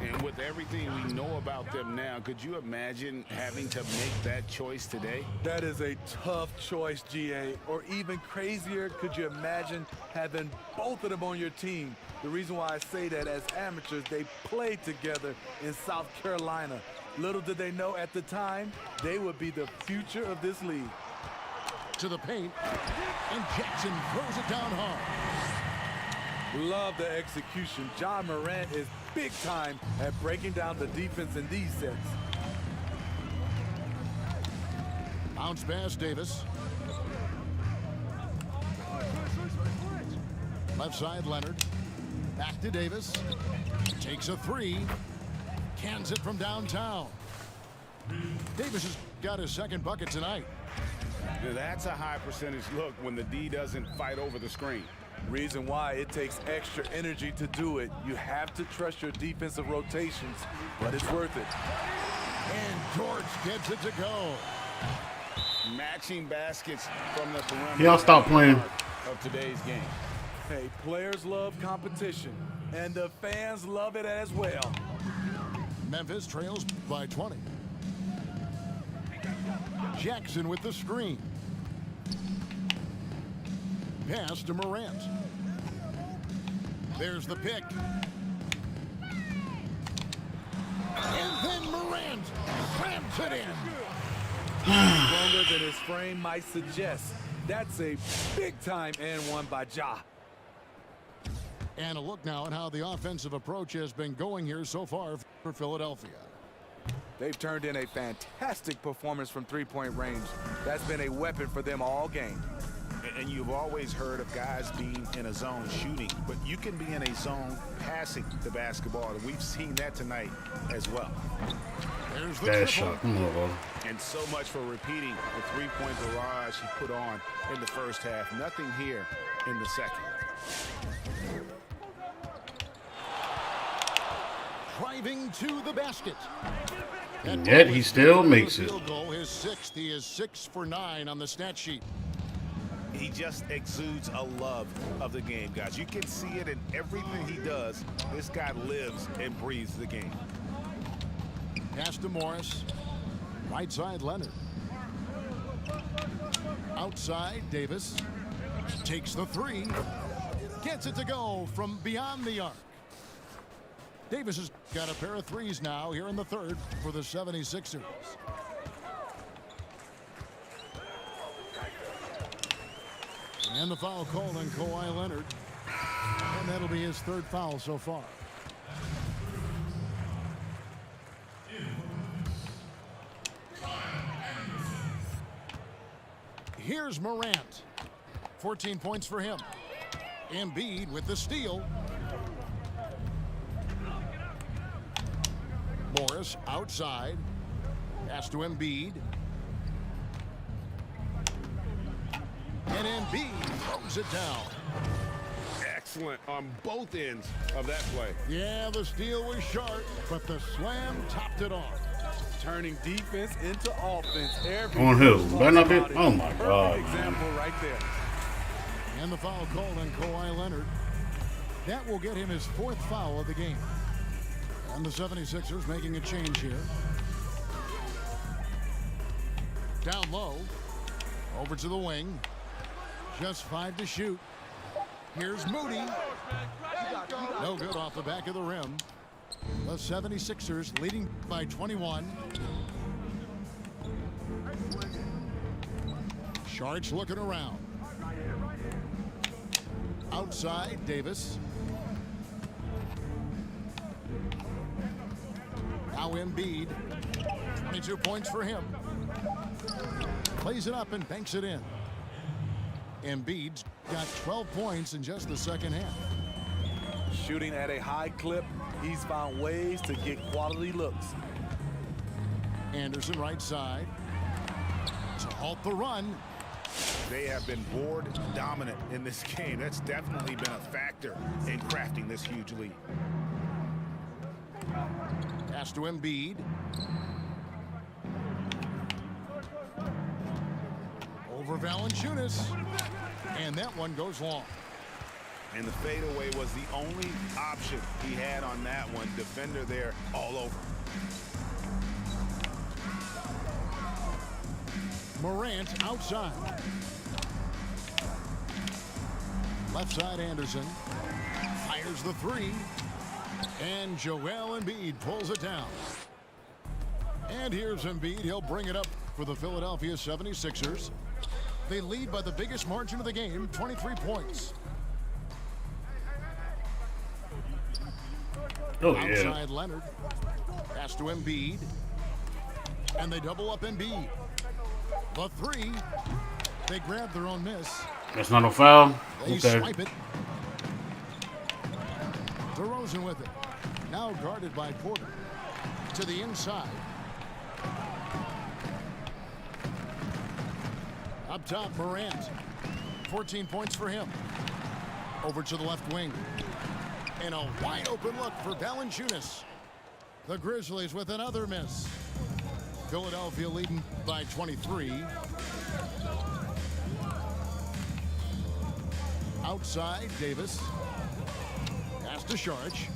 and with everything we know about them now, could you imagine having to make that choice today? That is a tough choice, GA. Or even crazier, could you imagine having both of them on your team? The reason why I say that, as amateurs, they played together in South Carolina. Little did they know at the time, they would be the future of this league. To the paint, and Jackson throws it down hard. Love the execution. John Morant is big time at breaking down the defense in these sets. Bounce pass, Davis. Left side, Leonard. Back to Davis. Takes a three. Cans it from downtown. Davis has got his second bucket tonight. That's a high percentage look when the D doesn't fight over the screen. Reason why it takes extra energy to do it. You have to trust your defensive rotations, but it's worth it. And George gets it to go. Matching baskets from the perimeter. Y'all stop playing. Of today's game. Hey, players love competition, and the fans love it as well. Memphis trails by 20. Jackson with the screen. Pass to Morant. There's the pick. And then Morant slams it in. Stronger than his frame might suggest. That's a big-time and one by Ja. And a look now at how the offensive approach has been going here so far for Philadelphia. They've turned in a fantastic performance from three-point range. That's been a weapon for them all game. And you've always heard of guys being in a zone shooting, but you can be in a zone passing the basketball. And we've seen that tonight as well. There's the Bad triple. shot. Come on, bro. And so much for repeating the three-point barrage he put on in the first half. Nothing here in the second. Driving to the basket. And yet he still makes it. Field goal, his sixth. He is 6 for 9 on the stat sheet. He just exudes a love of the game, guys. You can see it in everything he does. This guy lives and breathes the game. Pass to Morris. Right side, Leonard. Outside, Davis. Takes the three. Gets it to go from beyond the arc. Davis has got a pair of threes now here in the third for the 76ers. And the foul called on Kawhi Leonard. And that'll be his third foul so far. Here's Morant. 14 points for him. Embiid with the steal. Morris outside. Pass to Embiid. And Embiid throws it down. Excellent on both ends of that play. Yeah, the steal was sharp, but the slam topped it off. Turning defense into offense. On who? Better not be. Oh my Perfect God. example right there. And the foul called on Kawhi Leonard. That will get him his fourth foul of the game. And the 76ers making a change here. Down low. Over to the wing. Just 5 to shoot. Here's Moody. No good off the back of the rim. The 76ers leading by 21. Sharks looking around. Outside, Davis. Now Embiid. 22 points for him. Plays it up and banks it in. Embiid's got 12 points in just the second half. Shooting at a high clip, he's found ways to get quality looks. Anderson right side. To halt the run. They have been board dominant in this game. That's definitely been a factor in crafting this huge lead. Pass to Embiid. Over Valanciunas. And that one goes long. And the fadeaway was the only option he had on that one. Defender there all over. Morant outside. Left side, Anderson. Fires the three. And Joel Embiid pulls it down. And here's Embiid. He'll bring it up for the Philadelphia 76ers. They lead by the biggest margin of the game, 23 points. Oh, yeah. Outside Leonard. Pass to Embiid. And they double up Embiid. The three. They grab their own miss. That's not a foul. They Okay. swipe it. DeRozan with it. Now guarded by Porter. To the inside. Up top, Morant. 14 points for him. Over to the left wing. And a wide open look for Valanciunas. The Grizzlies with another miss. Philadelphia leading by 23. Outside, Davis. Pass to Saric.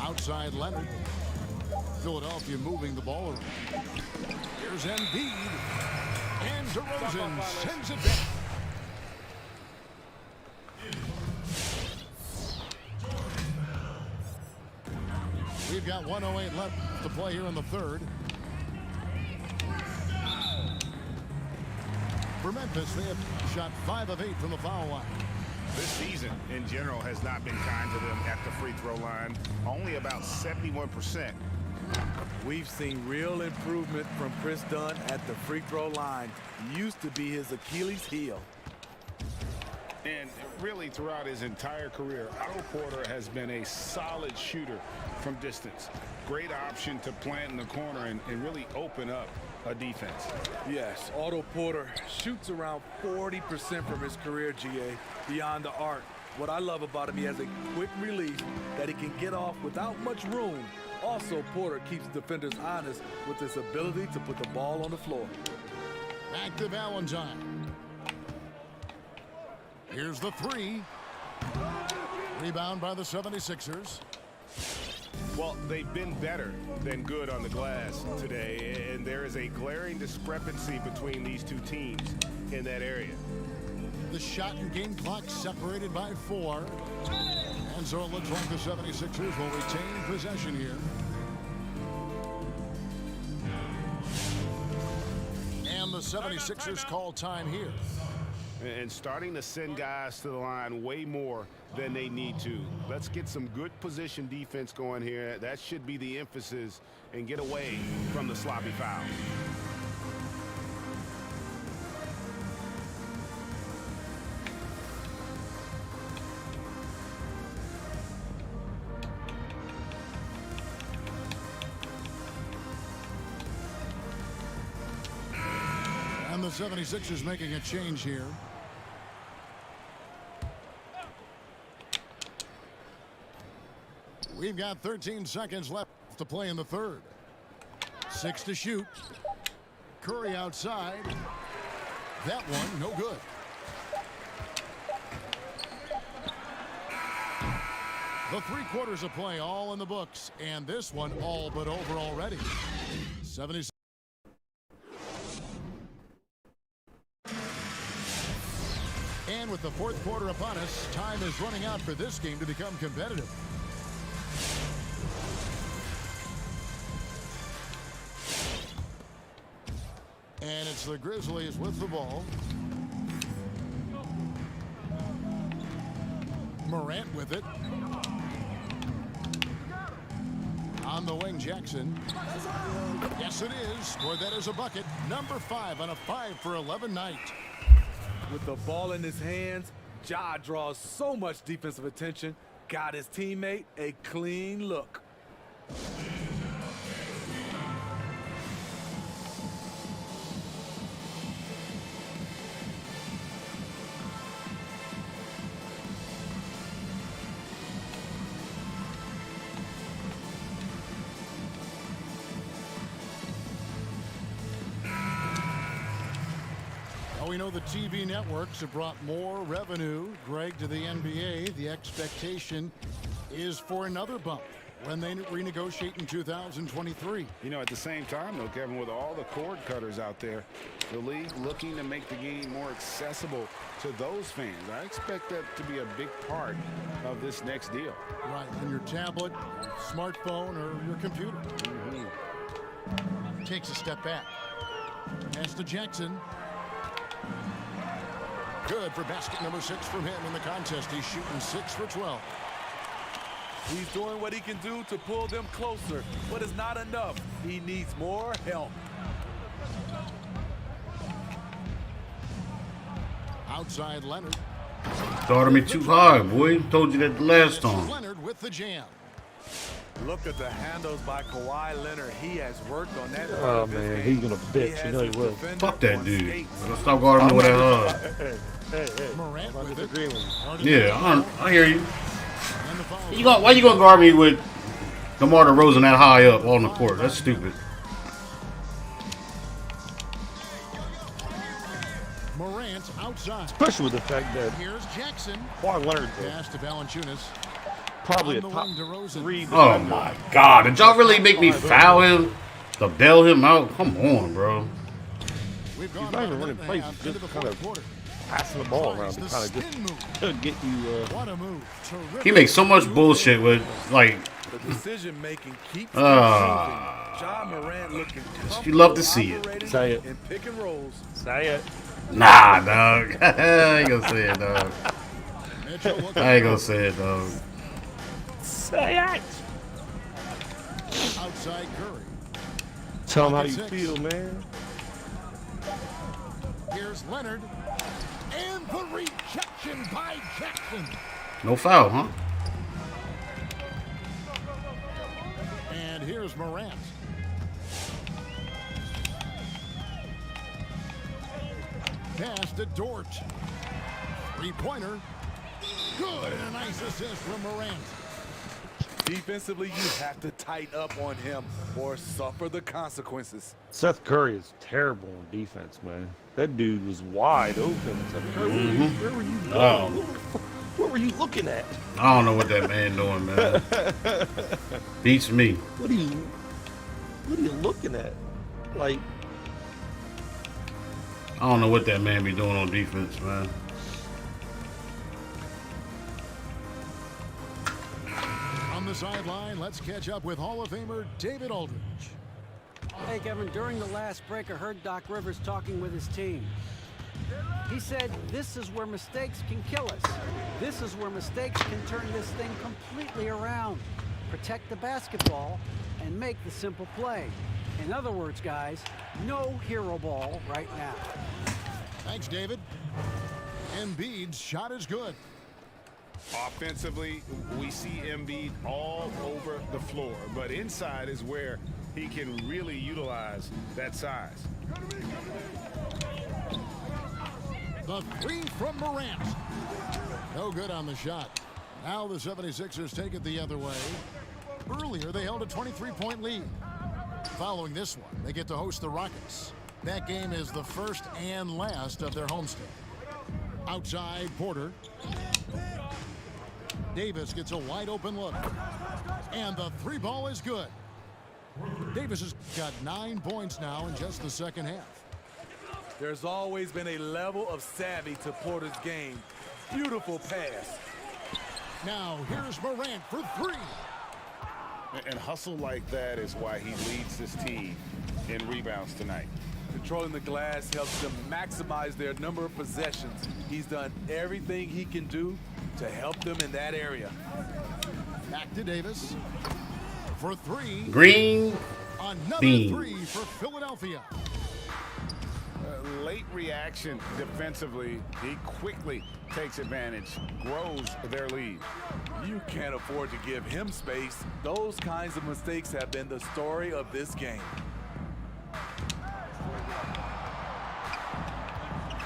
Outside, Leonard. Philadelphia moving the ball around. Here's Embiid. And DeRozan sends it back. We've got 1:08 left to play here in the third. For Memphis, they have shot 5 of 8 from the foul line. This season, in general, has not been kind to them at the free throw line. Only about 71%. We've seen real improvement from Chris Dunn at the free throw line. Used to be his Achilles heel. And really, throughout his entire career, Otto Porter has been a solid shooter from distance. Great option to plant in the corner and really open up a defense. Yes, Otto Porter shoots around 40% from his career, GA, beyond the arc. What I love about him, he has a quick release that he can get off without much room. Also, Porter keeps defenders honest with his ability to put the ball on the floor. Back to Valentine. Here's the three. Rebound by the 76ers. Well, they've been better than good on the glass today, and there is a glaring discrepancy between these two teams in that area. The shot and game clock separated by 4. And so it looks like the 76ers will retain possession here. And the 76ers call time here. And starting to send guys to the line way more than they need to. Let's get some good position defense going here. That should be the emphasis, and get away from the sloppy foul. And the 76ers making a change here. We've got 13 seconds left to play in the third. 6 to shoot. Curry outside. That one, no good. The 3 quarters of play all in the books, and this one all but over already. 76. And with the 4th quarter upon us, time is running out for this game to become competitive. And it's the Grizzlies with the ball. Morant with it. On the wing, Jackson. Yes, it is. Or that is a bucket. Number 5 on a 5-for-11 night. With the ball in his hands, Ja draws so much defensive attention. Got his teammate a clean look. We know the TV networks have brought more revenue, Greg, to the NBA. The expectation is for another bump when they renegotiate in 2023. You know, at the same time, though, Kevin, with all the cord cutters out there, the league looking to make the game more accessible to those fans. I expect that to be a big part of this next deal. Right, on your tablet, smartphone, or your computer. Takes a step back. Pass to Jackson. Good for basket number 6 from him in the contest. He's shooting 6 for 12. He's doing what he can do to pull them closer, but it's not enough. He needs more help. Outside Leonard. Started me too high, boy. Told you that the last time. Leonard with the jam. Look at the handles by Kawhi Leonard. He has worked on that. Oh, man, he's going to bitch. You know he will. Fuck that dude. Stop guarding me with that Hey, Morant I'm with not it. disagreeing with you. Yeah, I hear you. And the foul. Why you gonna guard me with DeMar DeRozan that high up on the court? That's stupid. inside. Especially with the fact that Here's Jackson. Kawhi Leonard's Pass to Valanciunas. probably a On the top wing to Rosen. 3 Oh defender. my God! Did y'all really make me foul him to bail him out? Come on, bro. We've gone He's not even about a running minute and a plays, half he's into just the kind fourth quarter. Passing the ball around Tries to the kind of spin move. just get you. What a move. Terrific. He makes so much bullshit with like. The decision making keeps improving. Ja Morant looking You love to see it. operating Say it. in pick and rolls. Say it. Nah, dog. I ain't gonna say it, dog. Mitchell looking I ain't gonna say it, dog. Say it. outside Curry. Tell him how you 6. feel, man. Here's Leonard. And the rejection by Jackson. No foul, huh? And here's Morant. Pass to Dort. Three-pointer. Good. And a nice assist from Morant. Defensively, you have to tighten up on him or suffer the consequences. Seth Curry is terrible on defense, man. That dude was wide open. Seth Curry, where were you going? What were you looking at? I don't know what that man doing, man. Beats me. What are you looking at? Like, I don't know what that man be doing on defense, man. On the sideline, let's catch up with Hall of Famer David Aldridge. Hey, Kevin, during the last break, I heard Doc Rivers talking with his team. He said, this is where mistakes can kill us. This is where mistakes can turn this thing completely around. Protect the basketball and make the simple play. In other words, guys, no hero ball right now. Thanks, David. Embiid's shot is good. Offensively, we see Embiid all over the floor, but inside is where he can really utilize that size. The three from Morant. No good on the shot. Now the 76ers take it the other way. Earlier, they held a 23-point lead. Following this one, they get to host the Rockets. That game is the first and last of their homestand. Outside, Porter. Davis gets a wide open look. And the three ball is good. Davis has got 9 points now in just the second half. There's always been a level of savvy to Porter's game. Beautiful pass. Now here's Morant for three. And hustle like that is why he leads this team in rebounds tonight. Controlling the glass helps them maximize their number of possessions. He's done everything he can do to help them in that area. Back to Davis for three. Green Another bean. three for Philadelphia. Late reaction defensively. He quickly takes advantage, grows their lead. You can't afford to give him space. Those kinds of mistakes have been the story of this game.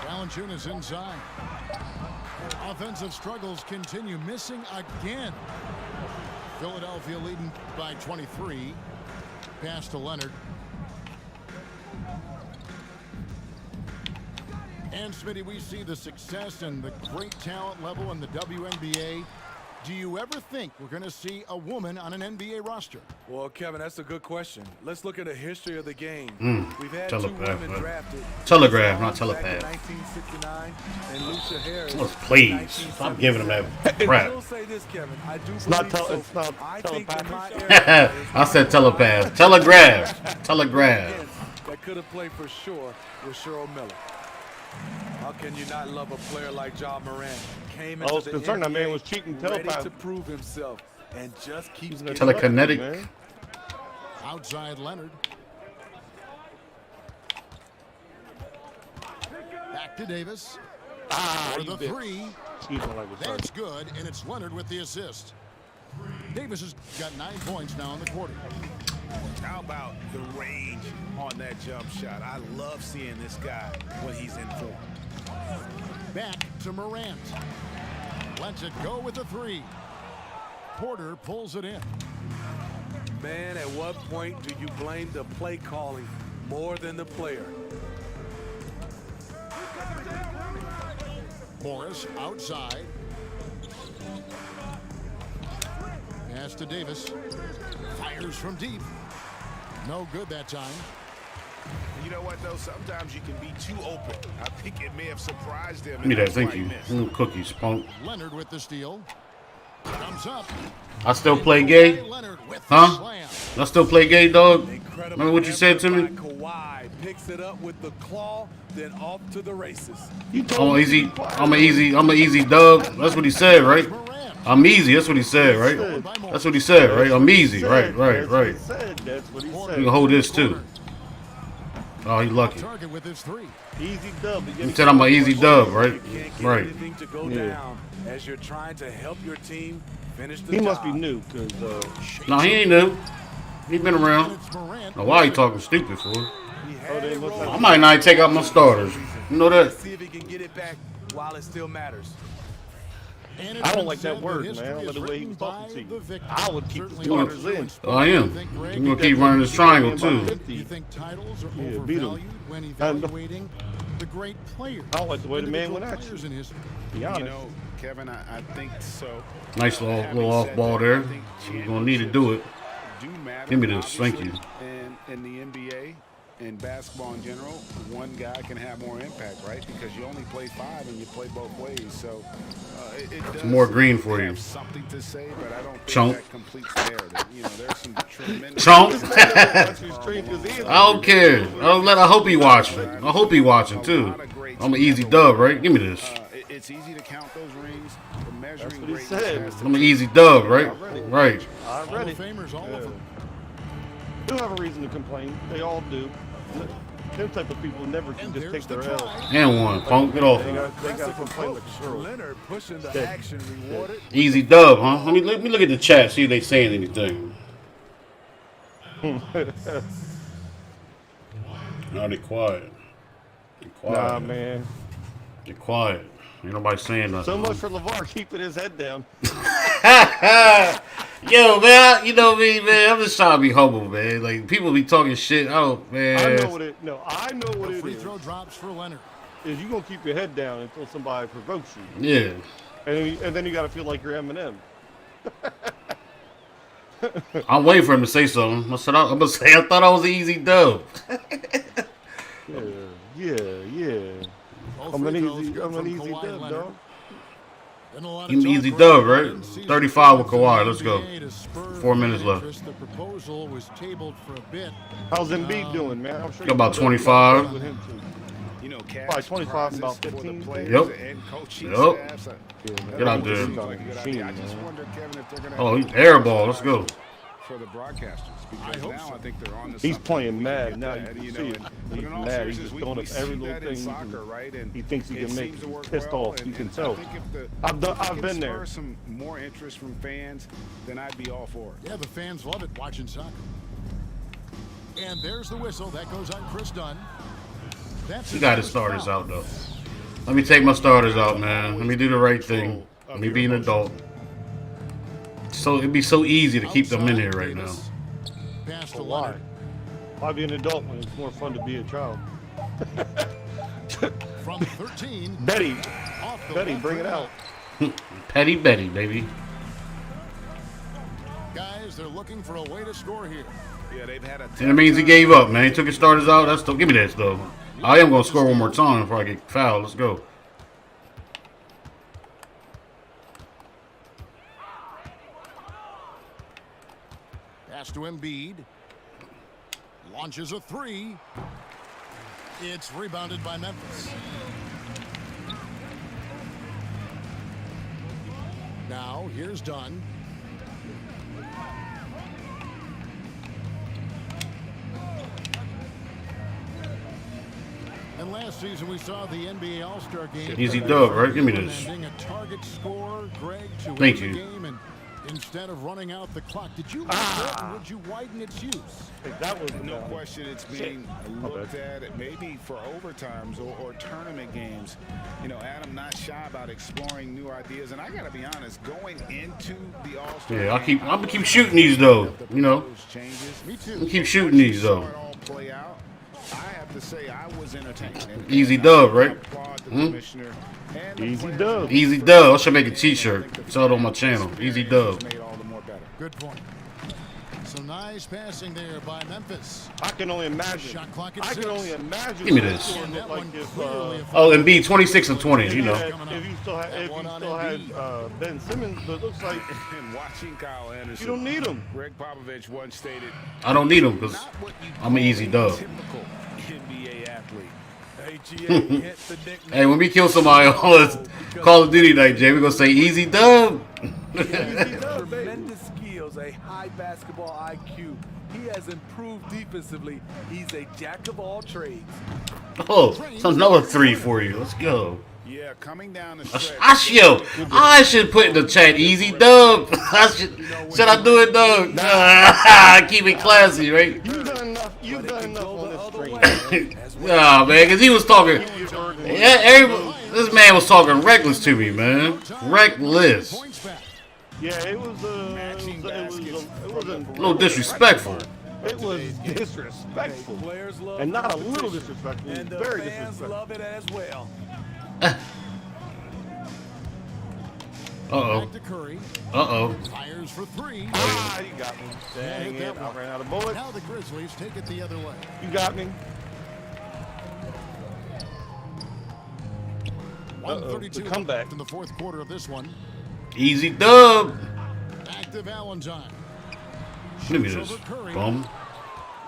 Valanciunas inside. Offensive struggles continue, missing again. Philadelphia leading by 23. Pass to Leonard. And Smitty, we see the success and the great talent level in the WNBA. Do you ever think we're going to see a woman on an NBA roster? Well, Kevin, that's a good question. Let's look at the history of the game. We've had Telegraph, 2 women man. drafted. Telegraph, not Back in telepath. 1969, and Lucia Harris. Oh, please, stop giving him that I crap. will say this, Kevin. I do believe not so. it's not I think in my telepathic. era, I said telepath. Telegraph. Telegraph. that could have played for sure with Cheryl Miller. How can you not love a player like Ja Morant? Came into I was the concerned that man NBA was cheating ready telepath. to prove himself and just keeps getting Telekinetic. Man. Outside Leonard. Back to Davis. For you the bitch. three. Excuse my language, sorry. That's good, and it's Leonard with the assist. Davis has got 9 points now in the quarter. How about the range on that jump shot? I love seeing this guy when he's in form. Back to Morant. Lets it go with the three. Porter pulls it in. Man, at what point do you blame the play calling more than the player? Morris outside. Pass to Davis. Fires from deep. No good that time. You know what, though? Sometimes you can be too open. I think it may have surprised him. Give me that, thank you. Little cookies, punk. Leonard with the steal. Comes up. I still play gay? Leonard with Huh? the slam. I still play gay, dog? Incredible Remember what you said to me? effort by Kawhi picks it up with the claw, then off to the races. I'm an easy dub. That's what he said, right? I'm easy. That's what he said, right? That's what he said, right? I'm easy. Right. That's what he said. You can hold this too. Oh, he lucky. Target with his three. Easy dub. He said I'm an easy dub, right? You can't get Right. anything to go Yeah. down as you're trying to help your team finish the He job. must be new, because No, he ain't new. He been around. It's Morant. Now, why he talking stupid for? He had it rolling. I might not take out my starters. You know that? Let's see if he can get it back while it still matters. And it's I don't been like that said word, history man. I don't is like the way he written was talking by to you. the victor. I would keep the Certainly starters others in. do. Oh, I am. I'm gonna keep running this triangle too. You think titles are Yeah, beat 'em. overvalued when evaluating the great players? I don't like the way the man Individual went at you. players in history. Be You honest. know, Kevin, I think so. Nice little Having off said ball that, there. I think You're gonna need to do it. do matter, Give me this, thank obviously, you. In the NBA and basketball in general, one guy can have more impact, right? Because you only play 5 and you play both ways. So it does more green for you. have something to say, but I don't think Chunk. that completes the narrative. You know, there's some tremendous. Chunk. That's his strength is in. I don't care. I hope he watching. I hope he watching too. I'm an easy dub, right? Give me this. It's easy to count those rings. The measuring That's what he greatness said. has to I'm an easy dub, right? Right. I'm Hall ready. of Famers, all of them. They have a reason to complain. They all do. Them type of people never can And just there's take the their try. L. And one. Punk, get off. They got to Aggressive complain like approach. a girl. Leonard pushing the Steady. action rewarded. Easy dub, huh? Let me look at the chat, see if they saying anything. No, they quiet. They quiet. Nah, man. They quiet. Ain't nobody saying nothing. So much for LeVar keeping his head down. Yo, man, you know me, man. I'm just trying to be humble, man. Like, people be talking shit. Oh, man. I know what it. No, I know what The it free is. throw drops for Leonard. Is you gonna keep your head down until somebody provokes you, Yeah. and then you gotta feel like you're Eminem. I'm waiting for him to say something. I'm gonna say I thought I was an easy dub. Yeah. Both I'm an free throws easy good from dub, Kawhi dog. And a lot of You an talk easy around dub, the right? end season 35 with in the Kawhi. Let's go. NBA to spur 4 minutes fan left. interest. The proposal was tabled for a bit. How's Embiid doing, man? I'm sure About you 25. with him too. You know, Probably 25 and about prizes for the 15. players Yep. and coaching Yep. staffs. Get out there. Seems like a good idea. I Machine, just man. wonder, Kevin, if they're gonna Oh, have he's air ball. Let's go. for the broadcasters because hope now so. I think they're on to He's something. playing We mad get now. that, You can you see know, it. and- He's but in all mad. He's seriousness, just we throwing up see every little that in thing. soccer, right? And He thinks he it can make seems to work pissed well, off. You and can I tell. think if the- I've done- if it I've can been spur there. some more interest from fans, then I'd be all for it. Yeah, the fans love it watching soccer. And there's the whistle. That goes on Chris Dunn. That's You his got to first start this foul. out, though. Let me take my starters out, man. Let me do the right thing. Let me be an adult. So it'd be so easy to keep them in here right now. Pass to But why? Leonard. Why be an adult when it's more fun to be a child? From 13. Betty, Off the Betty, left bring it rim. out. Petty Betty, baby. Guys, they're looking for a way to score here. Yeah, they've had a And it means he gave up, man. He took his starters out. That's still, give me that stuff. I am gonna score one more time before I get fouled. Let's go. Pass to Embiid. Launches a three. It's rebounded by Memphis. Now, here's Dunn. And last season we saw the NBA All-Star game. Easy dub, right? Give me this. Recommending a target score, Greg, to Thank win you. the game, and instead of running out the clock, did you like that, or would you widen its use? That was No question it's being My looked bad. at maybe for overtimes or tournament games. You know, Adam not shy about exploring new ideas. And I got to be honest, going into the All-Star Yeah, I'm game, gonna keep shooting these though. You know, those changes. Me I'm too. gonna keep shooting these Saw though. it all play out. I have to say I was entertained. And Easy dub, right? applaud the Hmm? commissioner and the Easy players. dub. Easy dub. I should make a t-shirt. Sell it on my channel. Easy dub. Made all the more better. Good point. Some nice passing there by Memphis. I can only imagine. Shot clock at I can 6. only imagine. Give me what this. it would look like if, Oh, and B 26 and 20. You know. if you still had Ben Simmons, but it looks like And watching Kyle Anderson, you don't need him. Greg Popovich once stated, I don't need him because not what you I'm an easy call a dub. typical NBA athlete. hint the nickname. Hey, when we kill somebody on Call of Duty night, Jay, we gonna say easy dub. Tremendous skills, a high basketball IQ. He has improved defensively. He's a jack of all trades. Oh, so another 3 for you. Let's go. Yeah, coming down the stretch. I should put in the chat easy dub. Should I do it, Doug? Keep it classy, right? You've done enough. You've done enough on this stream. Nah, man, because he was talking. Yeah, this man was talking reckless to me, man. Reckless. Points back. Yeah, it was A little disrespectful. It was disrespectful, Players love and not a little competition, disrespectful. and the Very fans disrespectful. love it as well. Uh-oh. Back to Curry. Uh-oh. Fires for 3. Ah, you got me. Dang it! I ran out of bullets. Now the Grizzlies take it the other way. You got me. 132 the comeback. in the fourth quarter of this one. Easy dub. Back to Valentine. Give me Shoots this. over Curry. Bum.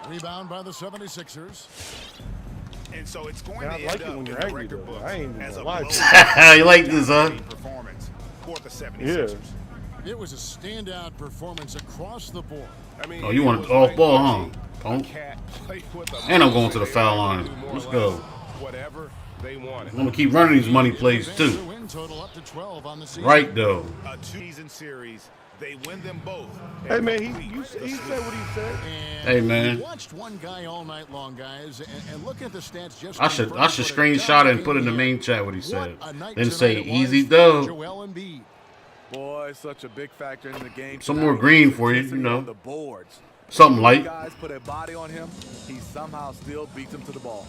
Rebound by the 76ers. And so it's going Yeah, I to like end it up when in you're the angry, record though. books I ain't even as a gonna lie. blowout You like this, huh? performance for the Yeah. 76ers. It was a standout performance across the board. I mean, Oh, you it want was it off like ball, watching huh? a Punk. cat play with a And I'm mouse. going to the They foul were line. able to do more Let's or go. less Whatever they wanted. I'm gonna keep running these money plays Advance too. their win total up to 12 on the season. Right though. A two-season series, they win them both. Hey man, he said what he said. And Hey, man. we watched one guy all night long, guys, and look at the stats. Just I should confirms what a screenshot it and put in the dub main is. chat what he said. What a night Then say tonight it was easy for dub. Joel Embiid. Boy, such a big factor in the game. Some tonight. more green for you, Statistically you know. on the boards. Something light. Guys put a body on him. He somehow still beats him to the ball.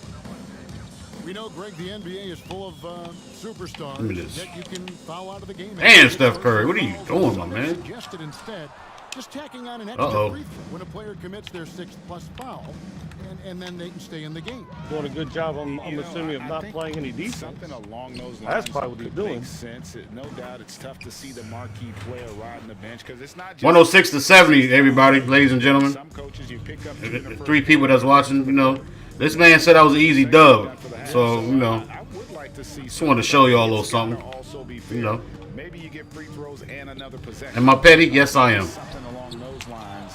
We know, Greg, the NBA is full of superstars Give me this. that you can foul out of the game. Man, Steph Curry, what are you doing, my man? Suggested instead just tacking on an extra Uh-oh. free throw when a player commits their 6th plus foul, and then they can stay in the game. Doing a good job. I'm You know, assuming of I not think playing any defense. Something along those lines. That's probably what he's could doing. make sense. No doubt, it's tough to see the marquee player riding the bench because it's not just 106 to 70, everybody, ladies and gentlemen. Some coaches you pick up The 3 people that's watching, you know. This man said I was an easy dub. So, you know, I would like to see. just wanted to show y'all a little something. Also be You know. maybe you get free throws and another possession. Am I petty? Yes, I am. Something along those lines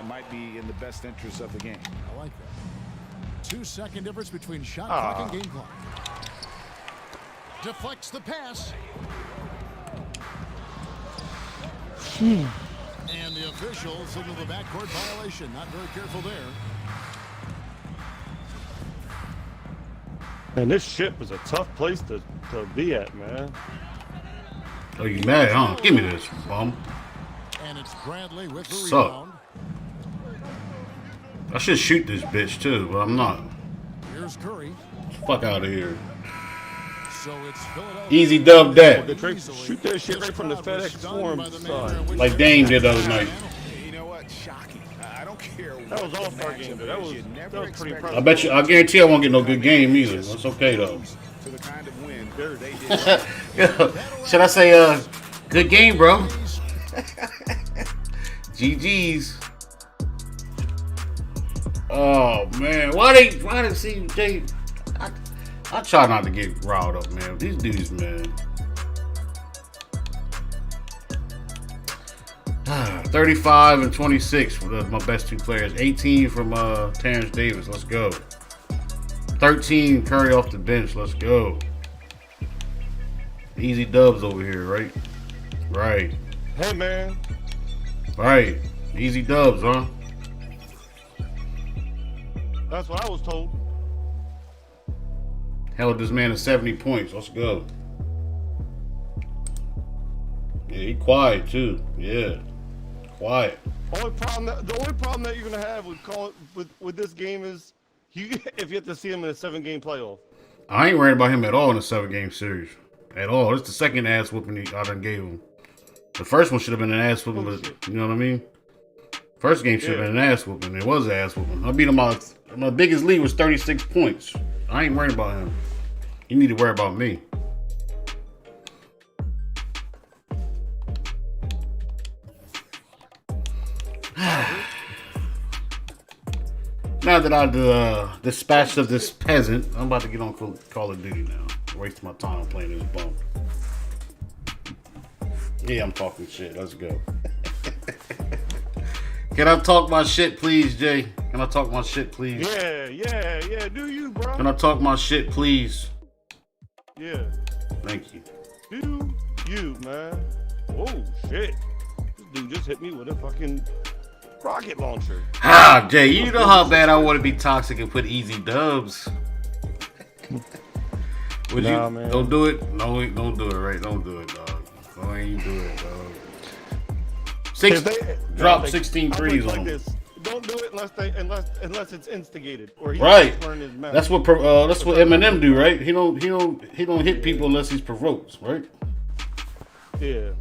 might be in the best interest of the game. I like that. 2-second difference between shot Ah. clock and game clock. Deflects the pass. And the official signal the backcourt violation. Not very careful there. And this ship is a tough place to be at, man. Oh, you mad, huh? Give me this, bum. And it's Bradley with the Suck. rebound. I should shoot this bitch too, but I'm not. Here's Curry. Fuck out of here. So it's Philadelphia. Easy dub that. Shoot that shit right from the FedEx Forum side. Like Dame did the other night. You know what? Shocking. I don't care. That was what all the star matchup game, but that is. was You pretty never expect impressive. I bet you, I guarantee I won't get no good game either. That's okay though. to the kind of win they did. Should I say, good game, bro? GG's. Oh man, why they see they? I try not to get riled up, man. These dudes, man. 35 and 26 for my best 2 players. 18 from Terrence Davis. Let's go. 13 Curry off the bench. Let's go. Easy dubs over here, right? Right. Hey man, Right. Easy dubs, huh? that's what I was told. Held this man to 70 points. Let's go. Yeah, he quiet too. Yeah. Quiet. The only problem that you're gonna have with this game is if you have to see him in a 7-game playoff. I ain't worried about him at all in a 7-game series. At all. It's the second ass whooping I done gave him. The first one should have been an ass whooping, but you know what I mean? First game should have been an ass whooping. It was an ass whooping. I beat him out. My biggest lead was 36 points. I ain't worried about him. You need to worry about me. Now that I dispatched of this peasant, I'm about to get on Call of Duty now. Waste my time playing this bum. Yeah, I'm talking shit. Let's go. Can I talk my shit, please, Jay? Can I talk my shit, please? Yeah. Do you, bro? Can I talk my shit, please? Yeah. Thank you. Do you, man? Oh, shit. This dude just hit me with a fucking rocket launcher. Ah, Jay, you know how bad I want to be toxic and put easy dubs. Would Nah, you? man. Don't do it. No, don't do it, right? Don't do it, dog. Don't even do it, dog. Drop 16 threes on him. This. Don't do it unless it's instigated or he Right. turn his mouth. That's what Eminem do, right? He don't hit people unless he's provoked, right? Yeah.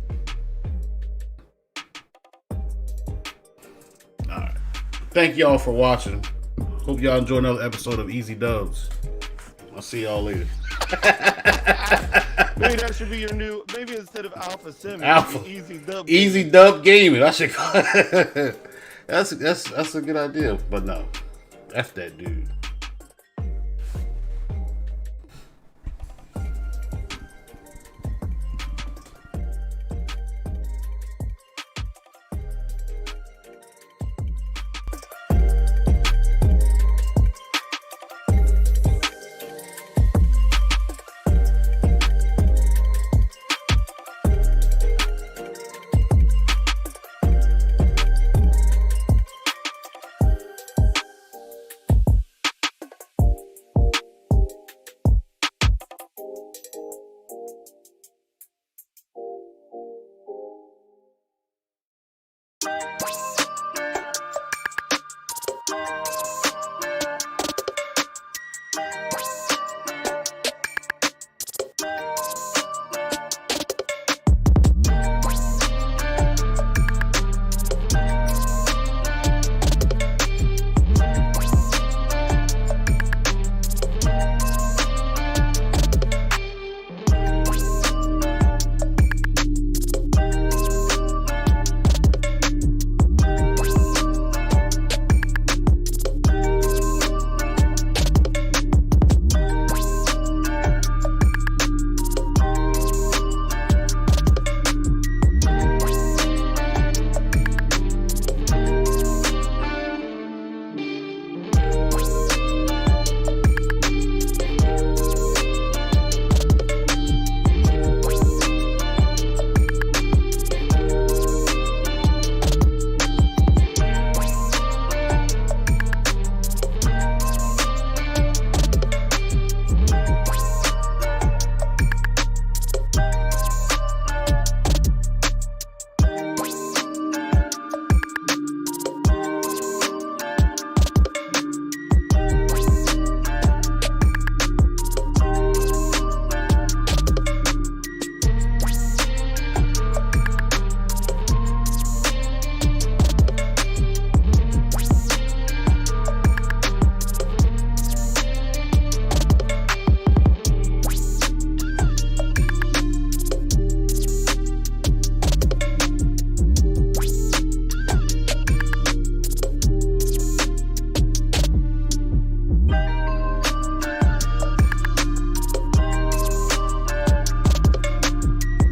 All right. Thank y'all for watching. Hope y'all enjoy another episode of Easy Dubs. I'll see y'all later. Maybe that should be your new. Maybe instead of Alpha Sim, Alpha. Easy Dub Gaming. I should. That's a good idea, but no, F that dude.